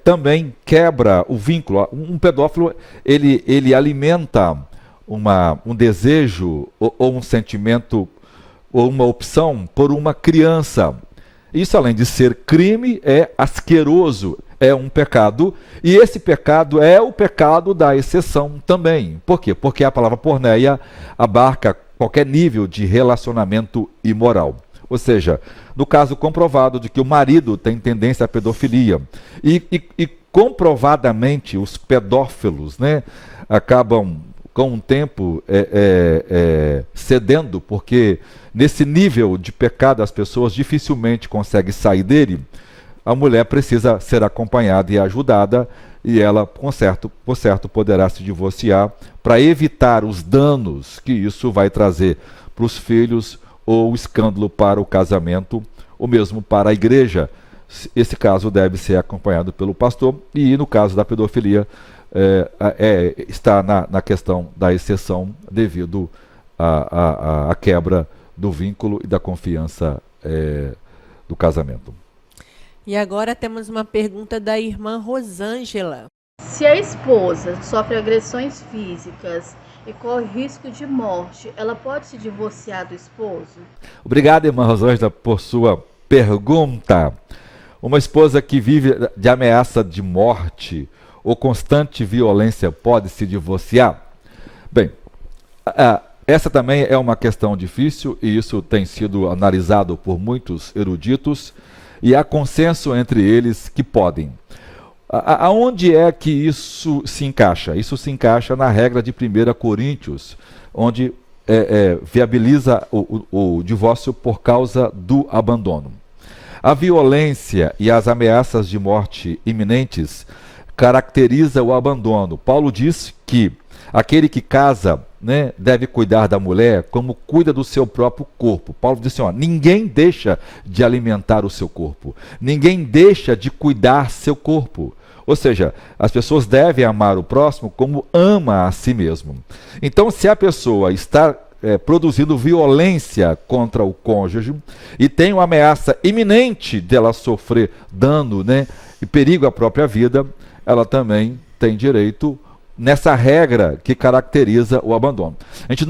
também quebra o vínculo. Um pedófilo, ele alimenta um desejo ou um sentimento ou uma opção por uma criança. Isso, além de ser crime, é asqueroso, é um pecado, e esse pecado é o pecado da exceção também. Por quê? Porque a palavra porneia abarca qualquer nível de relacionamento imoral. Ou seja, no caso comprovado de que o marido tem tendência à pedofilia e comprovadamente os pedófilos, né, acabam com o tempo cedendo, porque nesse nível de pecado as pessoas dificilmente conseguem sair dele. A mulher precisa ser acompanhada e ajudada, e ela, por certo, poderá se divorciar para evitar os danos que isso vai trazer para os filhos ou o escândalo para o casamento, ou mesmo para a igreja. Esse caso deve ser acompanhado pelo pastor, e no caso da pedofilia está na questão da exceção devido à quebra do vínculo e da confiança do casamento. E agora temos uma pergunta da irmã Rosângela. Se a esposa sofre agressões físicas e corre risco de morte, ela pode se divorciar do esposo? Obrigado, irmã Rosângela, por sua pergunta. Uma esposa que vive de ameaça de morte ou constante violência pode se divorciar? Bem, essa também é uma questão difícil, e isso tem sido analisado por muitos eruditos, e há consenso entre eles que podem. Aonde é que isso se encaixa? Isso se encaixa na regra de 1 Coríntios, onde viabiliza o divórcio por causa do abandono. A violência e as ameaças de morte iminentes caracteriza o abandono. Paulo diz que aquele que casa, né, deve cuidar da mulher como cuida do seu próprio corpo. Paulo diz assim, ninguém deixa de alimentar o seu corpo, ninguém deixa de cuidar seu corpo. Ou seja, as pessoas devem amar o próximo como ama a si mesmo. Então, se a pessoa está produzindo violência contra o cônjuge e tem uma ameaça iminente dela sofrer dano, né, e perigo à própria vida, ela também tem direito nessa regra que caracteriza o abandono. A gente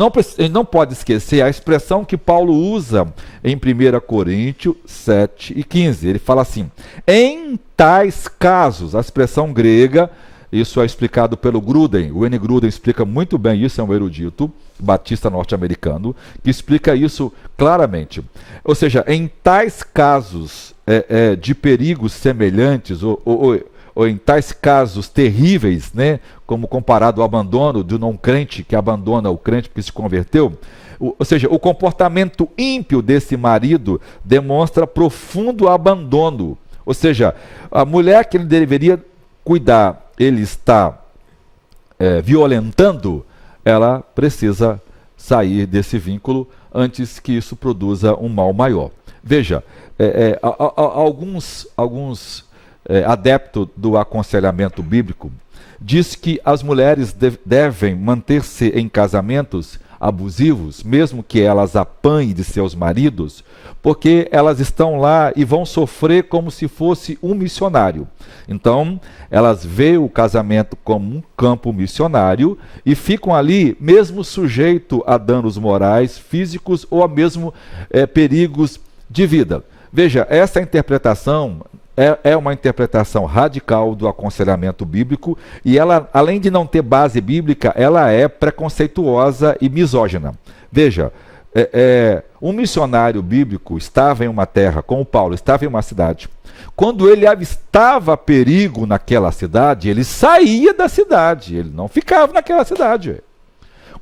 não pode esquecer a expressão que Paulo usa em 1 Coríntios 7 e 15. Ele fala assim, em tais casos, a expressão grega, isso é explicado pelo Gruden, o N. Gruden explica muito bem isso, é um erudito batista norte-americano, que explica isso claramente. Ou seja, em tais casos de perigos semelhantes, ou em tais casos terríveis, né, como comparado ao abandono do não crente que abandona o crente porque se converteu, ou seja, o comportamento ímpio desse marido demonstra profundo abandono. Ou seja, a mulher que ele deveria cuidar, ele está violentando, ela precisa sair desse vínculo antes que isso produza um mal maior. Veja, alguns adeptos do aconselhamento bíblico diz que as mulheres devem manter-se em casamentos abusivos, mesmo que elas apanhem de seus maridos, porque elas estão lá e vão sofrer como se fosse um missionário. Então, elas veem o casamento como um campo missionário e ficam ali mesmo sujeito a danos morais, físicos ou a mesmo perigos de vida. Veja, essa interpretação é uma interpretação radical do aconselhamento bíblico, e ela, além de não ter base bíblica, ela é preconceituosa e misógina. Veja, um missionário bíblico estava em uma terra, como Paulo, estava em uma cidade. Quando ele avistava perigo naquela cidade, ele saía da cidade, ele não ficava naquela cidade.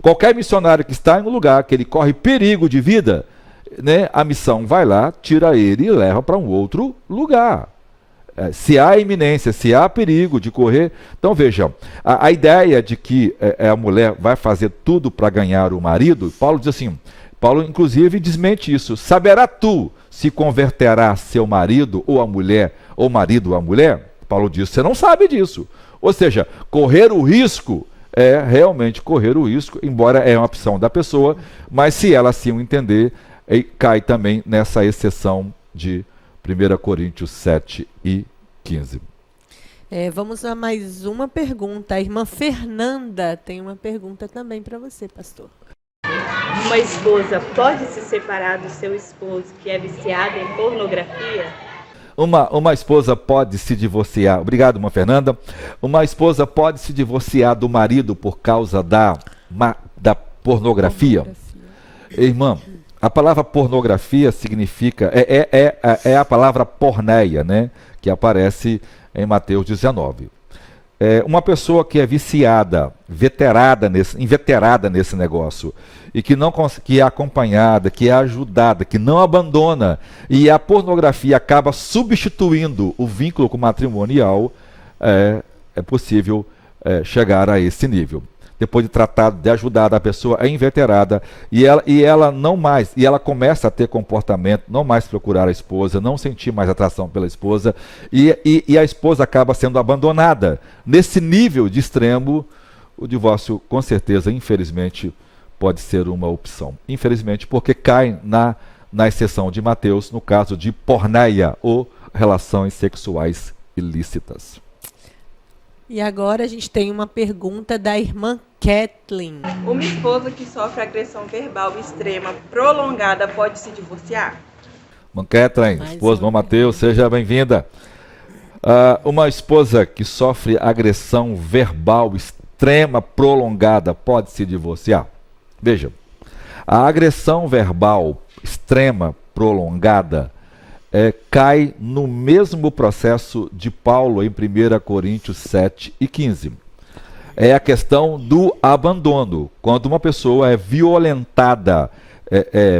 Qualquer missionário que está em um lugar que ele corre perigo de vida, né, a missão vai lá, tira ele e leva para um outro lugar. Se há iminência, se há perigo de correr. Então veja, a ideia de que a mulher vai fazer tudo para ganhar o marido, Paulo diz assim, Paulo inclusive desmente isso, saberá tu se converterá seu marido ou a mulher, ou marido ou a mulher? Paulo diz, você não sabe disso. Ou seja, correr o risco é realmente correr o risco, embora é uma opção da pessoa, mas se ela assim o entender, cai também nessa exceção de 1 Coríntios 7 e 15. Vamos a mais uma pergunta. A irmã Fernanda tem uma pergunta também para você, pastor. Uma esposa pode se separar do seu esposo que é viciado em pornografia? Uma esposa pode se divorciar. Obrigado, irmã Fernanda. Uma esposa pode se divorciar do marido por causa da pornografia. Irmã, A palavra pornografia significa, é a palavra porneia, né? Que aparece em Mateus 19. Uma pessoa que é viciada, inveterada nesse negócio, e que é acompanhada, que é ajudada, que não abandona, e a pornografia acaba substituindo o vínculo matrimonial, é possível chegar a esse nível. Depois de tratar, de ajudar a pessoa, é inveterada, e ela começa a ter comportamento, não mais procurar a esposa, não sentir mais atração pela esposa, e a esposa acaba sendo abandonada. Nesse nível de extremo, o divórcio, com certeza, infelizmente, pode ser uma opção. Infelizmente, porque cai na exceção de Mateus, no caso de porneia, ou relações sexuais ilícitas. E agora a gente tem uma pergunta da irmã Kathleen. Uma esposa que sofre agressão verbal extrema prolongada pode se divorciar? Irmã Kathleen, esposa do irmão Mateus, seja bem-vinda. Uma esposa que sofre agressão verbal extrema prolongada pode se divorciar? Veja, a agressão verbal extrema prolongada cai no mesmo processo de Paulo em 1 Coríntios 7 e 15. É a questão do abandono. Quando uma pessoa é violentada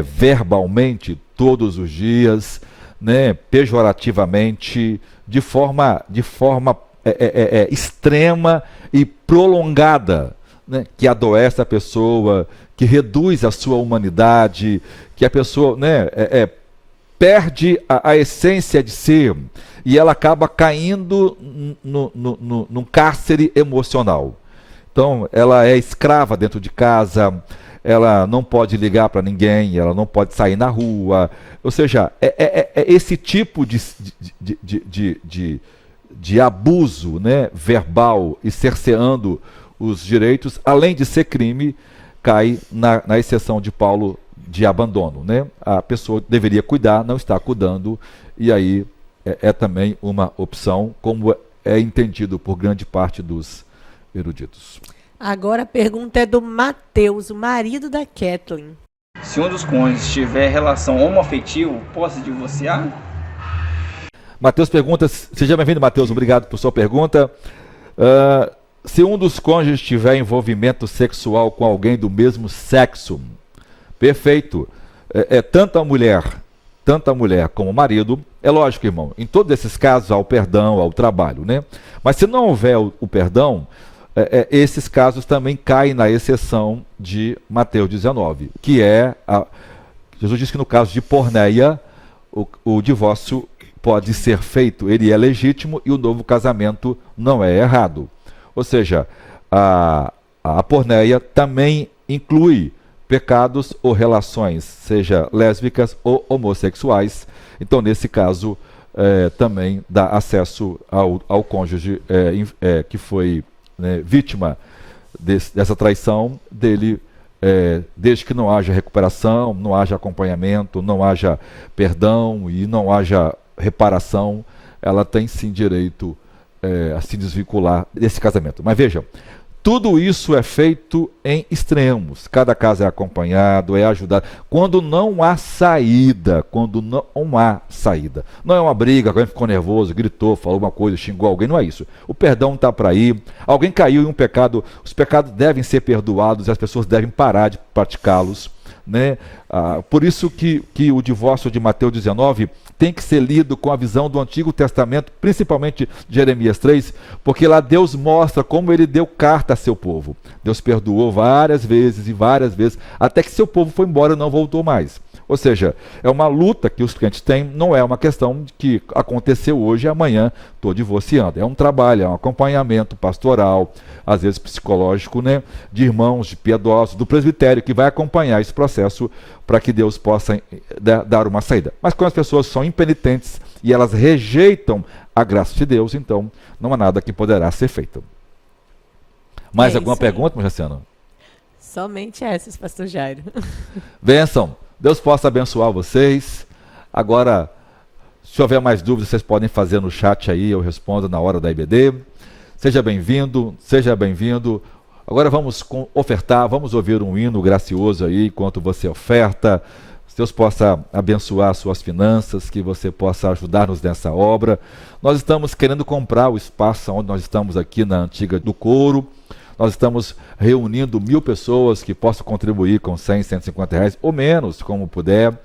verbalmente todos os dias, né, pejorativamente, de forma extrema e prolongada, né, que adoece a pessoa, que reduz a sua humanidade, que a pessoa, né, perde a essência de ser, e ela acaba caindo num cárcere emocional. Então, ela é escrava dentro de casa, ela não pode ligar para ninguém, ela não pode sair na rua. Ou seja, esse tipo de abuso, né, verbal e cerceando os direitos, além de ser crime, cai na exceção de Paulo de abandono, né? A pessoa deveria cuidar, não está cuidando, e aí é também uma opção, como é entendido por grande parte dos eruditos. Agora a pergunta é do Mateus, o marido da Kathleen. Se um dos cônjuges tiver relação homoafetiva, pode se divorciar? Mateus pergunta, seja bem-vindo, Mateus, obrigado por sua pergunta. Se um dos cônjuges tiver envolvimento sexual com alguém do mesmo sexo, perfeito, tanto a mulher como o marido, é lógico, irmão, em todos esses casos há o perdão, há o trabalho, né? Mas se não houver o perdão, esses casos também caem na exceção de Mateus 19, que Jesus diz que no caso de porneia, o divórcio pode ser feito, ele é legítimo e o novo casamento não é errado. Ou seja, a porneia também inclui pecados ou relações, seja lésbicas ou homossexuais. Então, nesse caso, também dá acesso ao cônjuge que foi, né, vítima dessa traição dele, desde que não haja recuperação, não haja acompanhamento, não haja perdão e não haja reparação, ela tem sim direito a se desvincular desse casamento. Mas vejam, tudo isso é feito em extremos. Cada caso é acompanhado, é ajudado. Quando não há saída, não é uma briga, alguém ficou nervoso, gritou, falou uma coisa, xingou alguém, não é isso. O perdão está para ir. Alguém caiu em um pecado, os pecados devem ser perdoados e as pessoas devem parar de praticá-los, né? Por isso que o divórcio de Mateus 19 tem que ser lido com a visão do Antigo Testamento, principalmente de Jeremias 3, porque lá Deus mostra como ele deu carta a seu povo. Deus perdoou várias vezes, até que seu povo foi embora e não voltou mais. Ou seja, é uma luta que os crentes têm, não é uma questão de que aconteceu hoje e amanhã estou divorciando. É um trabalho, é um acompanhamento pastoral, às vezes psicológico, né, de irmãos, de piedosos, do presbitério, que vai acompanhar esse processo para que Deus possa dar uma saída. Mas quando as pessoas são impenitentes e elas rejeitam a graça de Deus, então não há nada que poderá ser feito. Mais alguma pergunta, Jaciano? Somente essas, pastor Jairo. Bênção. Deus possa abençoar vocês. Agora, se houver mais dúvidas, vocês podem fazer no chat aí, eu respondo na hora da IBD. Seja bem-vindo, seja bem-vindo. Agora vamos ofertar, vamos ouvir um hino gracioso aí, enquanto você oferta, Deus possa abençoar suas finanças, que você possa ajudar-nos nessa obra. Nós estamos querendo comprar o espaço onde nós estamos aqui na Antiga do Couro. Nós estamos reunindo 1.000 pessoas que possam contribuir com 100, 150 reais ou menos, como puder,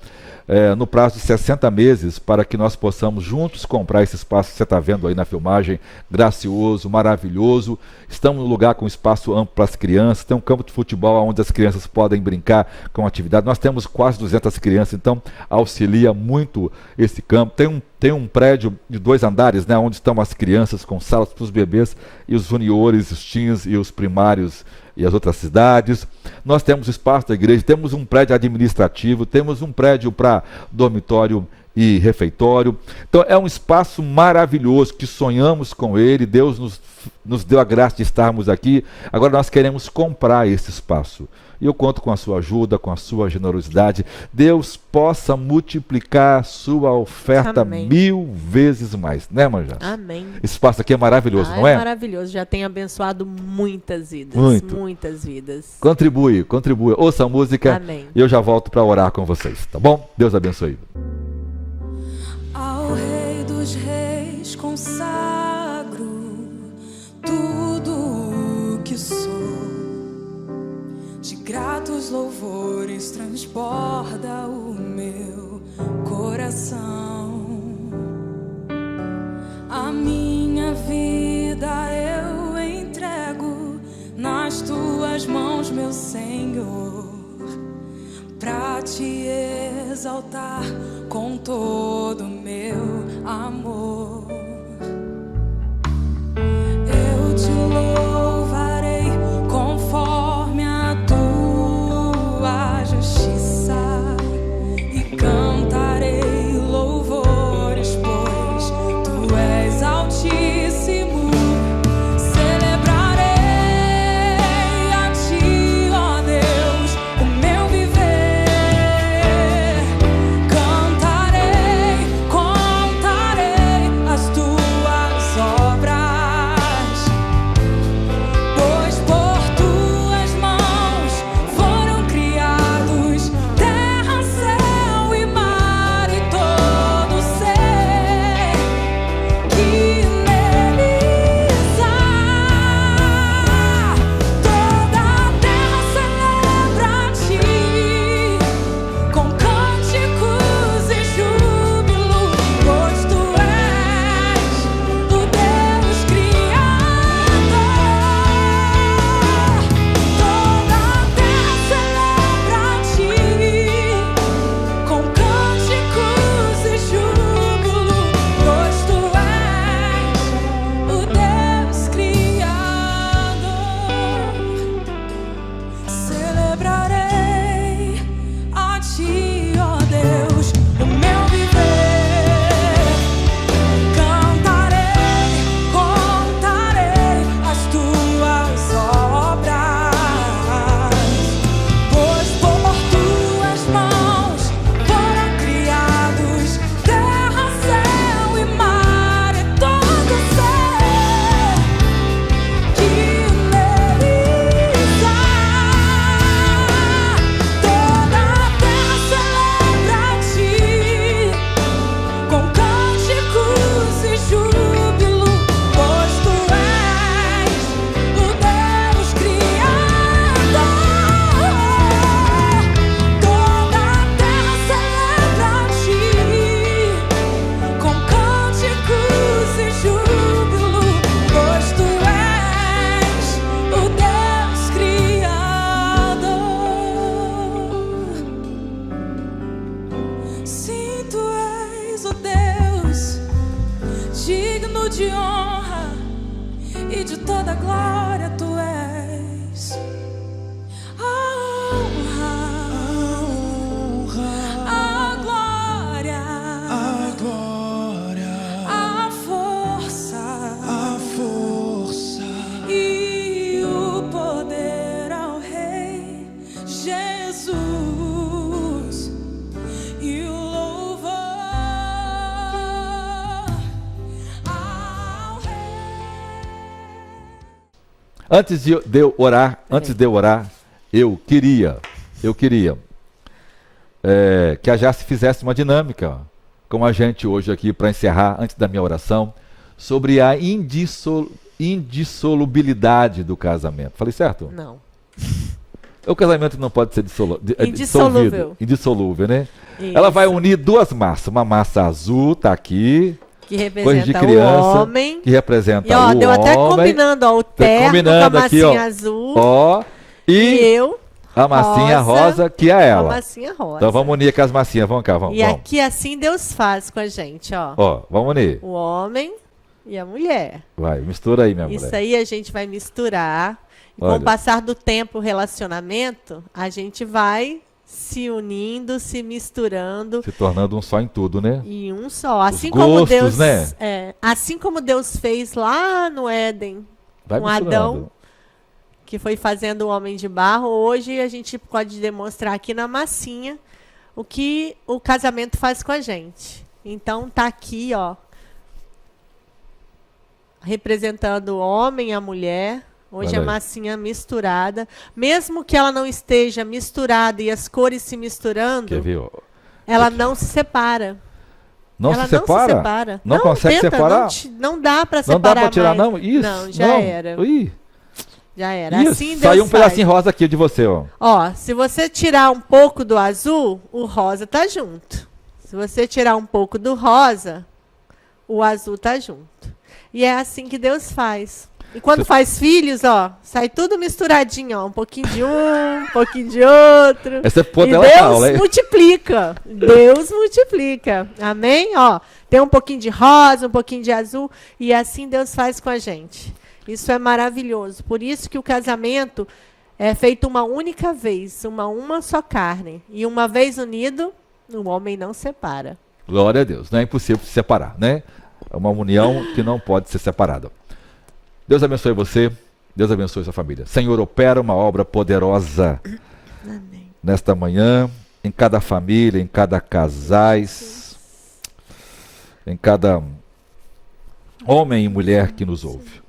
no prazo de 60 meses, para que nós possamos juntos comprar esse espaço que você está vendo aí na filmagem, gracioso, maravilhoso. Estamos num lugar com espaço amplo para as crianças, tem um campo de futebol onde as crianças podem brincar com atividade. Nós temos quase 200 crianças, então auxilia muito esse campo. Tem um prédio de 2 andares, né, onde estão as crianças com salas para os bebês e os juniores, os teens e os primários e as outras cidades. Nós temos espaço da igreja, temos um prédio administrativo, temos um prédio para dormitório e refeitório. Então é um espaço maravilhoso que sonhamos com ele. Deus nos deu a graça de estarmos aqui. Agora nós queremos comprar esse espaço. E eu conto com a sua ajuda, com a sua generosidade. Deus possa multiplicar a sua oferta Amém. 1000 vezes mais, né, Manja? Amém. Esse espaço aqui é maravilhoso, não é? É maravilhoso, já tem abençoado muitas vidas. Muito. Muitas vidas. Contribui. Ouça a música. Amém. E eu já volto para orar com vocês, tá bom? Deus abençoe. Ao Rei dos Reis consagro tudo o que sou, de gratos louvores transborda o meu coração. A minha vida eu entrego nas tuas mãos, meu Senhor, pra te exaltar com todo o meu amor. Eu te louvarei conforme a tua justiça e cantarei louvores, pois tu és altíssimo. Celebrarei a ti, ó Deus, o meu viver. Cantarei, contarei as tuas obras, pois por tuas mãos foram criados terra, céu e mar e todo ser que neles há. Toda a terra celebra a ti com cânticos e júbilo, pois tu és o Deus Criador. Toda a terra celebra a ti com cânticos e júbilo, pois tu és o Deus Criador. Celebrarei a ti, ó Deus, o meu viver. Cantarei, contarei as tuas obras, pois por tuas mãos foram criados terra, céu e mar e todo ser que neles há. Toda a terra celebra a ti com cânticos e júbilo, pois tu és o Deus Criador. Toda a terra celebra a ti com cânticos e júbilo, pois tu és o Deus Criador. Sim, tu és o Deus digno de honra e de toda glória, tu és a honra, a glória, a força e o poder ao Rei Jesus e o louvor ao Rei. Antes de eu orar, eu queria que a Jace fizesse uma dinâmica com a gente hoje aqui, para encerrar, antes da minha oração, sobre a indissolubilidade do casamento. Falei certo? Não. O casamento não pode ser Indissolúvel. dissolvido. Indissolúvel, né? Isso. Ela vai unir duas massas. Uma massa azul, tá aqui, Que coisa de representa criança, o homem. que representa E ó, o deu até homem. combinando, ó, o terno combinando com a aqui, massinha ó. azul. Ó, E e eu, a massinha rosa, que é com a ela. massinha rosa. Então vamos unir com as massinhas. Vamos cá, vamos. E aqui assim Deus faz com a gente, ó. Ó, vamos unir. O homem e a mulher. Vai, mistura aí, minha Isso mulher. aí a gente vai misturar. E com Olha. o passar do tempo, o relacionamento, a gente vai se unindo, se misturando Se tornando um só em tudo, né? em um só. Assim gostos, como Deus, né? assim como Deus fez lá no Éden, Vai com misturando. Adão, que foi fazendo o homem de barro, hoje a gente pode demonstrar aqui na massinha o que o casamento faz com a gente. Então tá aqui, ó, representando o homem e a mulher. Hoje Olha a aí. massinha misturada. Mesmo que ela não esteja misturada e as cores se misturando, Quer ver? Ó? ela não se separa. Não ela se separa? não se separa. Não consegue tenta, separar? Não dá para Não separar dá pra tirar, mais. não? Isso. Não, já não. era. Ih, Já era. isso. Assim Deus Saiu um faz. pedacinho rosa aqui de você, ó. Ó, se você tirar um pouco do azul, o rosa tá junto. Se você tirar um pouco do rosa, o azul tá junto. E é assim que Deus faz. E quando faz filhos, ó, sai tudo misturadinho, ó. Um pouquinho de um pouquinho de outro. Essa é E dela Deus fala, hein? multiplica. Deus multiplica. Amém? Ó, tem um pouquinho de rosa, um pouquinho de azul. E assim Deus faz com a gente. Isso é maravilhoso. Por isso que o casamento é feito uma única vez, uma só carne. E uma vez unido, o homem não separa. Glória a Deus. Não é impossível se separar, né? É uma união que não pode ser separada. Deus abençoe você. Deus abençoe sua família. Senhor, opera uma obra poderosa Amém. nesta manhã, em cada família, em cada casais, em cada homem e mulher que nos ouve.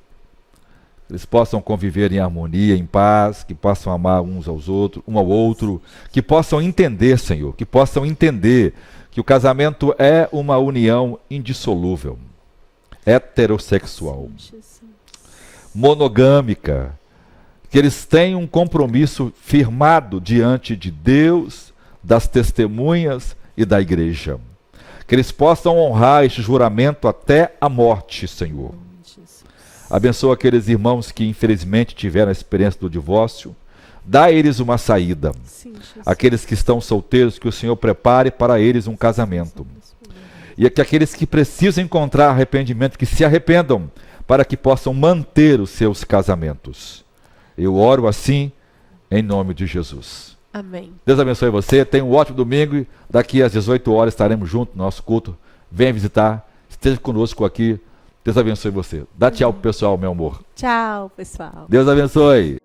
Eles possam conviver em harmonia, em paz, que possam amar uns aos outros, um ao outro, que possam entender, Senhor, que possam entender que o casamento é uma união indissolúvel, heterossexual, monogâmica, que eles tenham um compromisso firmado diante de Deus, das testemunhas e da igreja. Que eles possam honrar este juramento até a morte, Senhor. Abençoa aqueles irmãos que infelizmente tiveram a experiência do divórcio. Dá a eles uma saída. Sim, Jesus. Aqueles que estão solteiros, que o Senhor prepare para eles um casamento. E que aqueles que precisam encontrar arrependimento, que se arrependam, para que possam manter os seus casamentos. Eu oro assim, em nome de Jesus. Amém. Deus abençoe você, tenha um ótimo domingo e daqui às 18 horas estaremos juntos no nosso culto. Venha visitar, esteja conosco aqui. Deus abençoe você. Dá tchau pro pessoal, meu amor. Tchau, pessoal. Deus abençoe.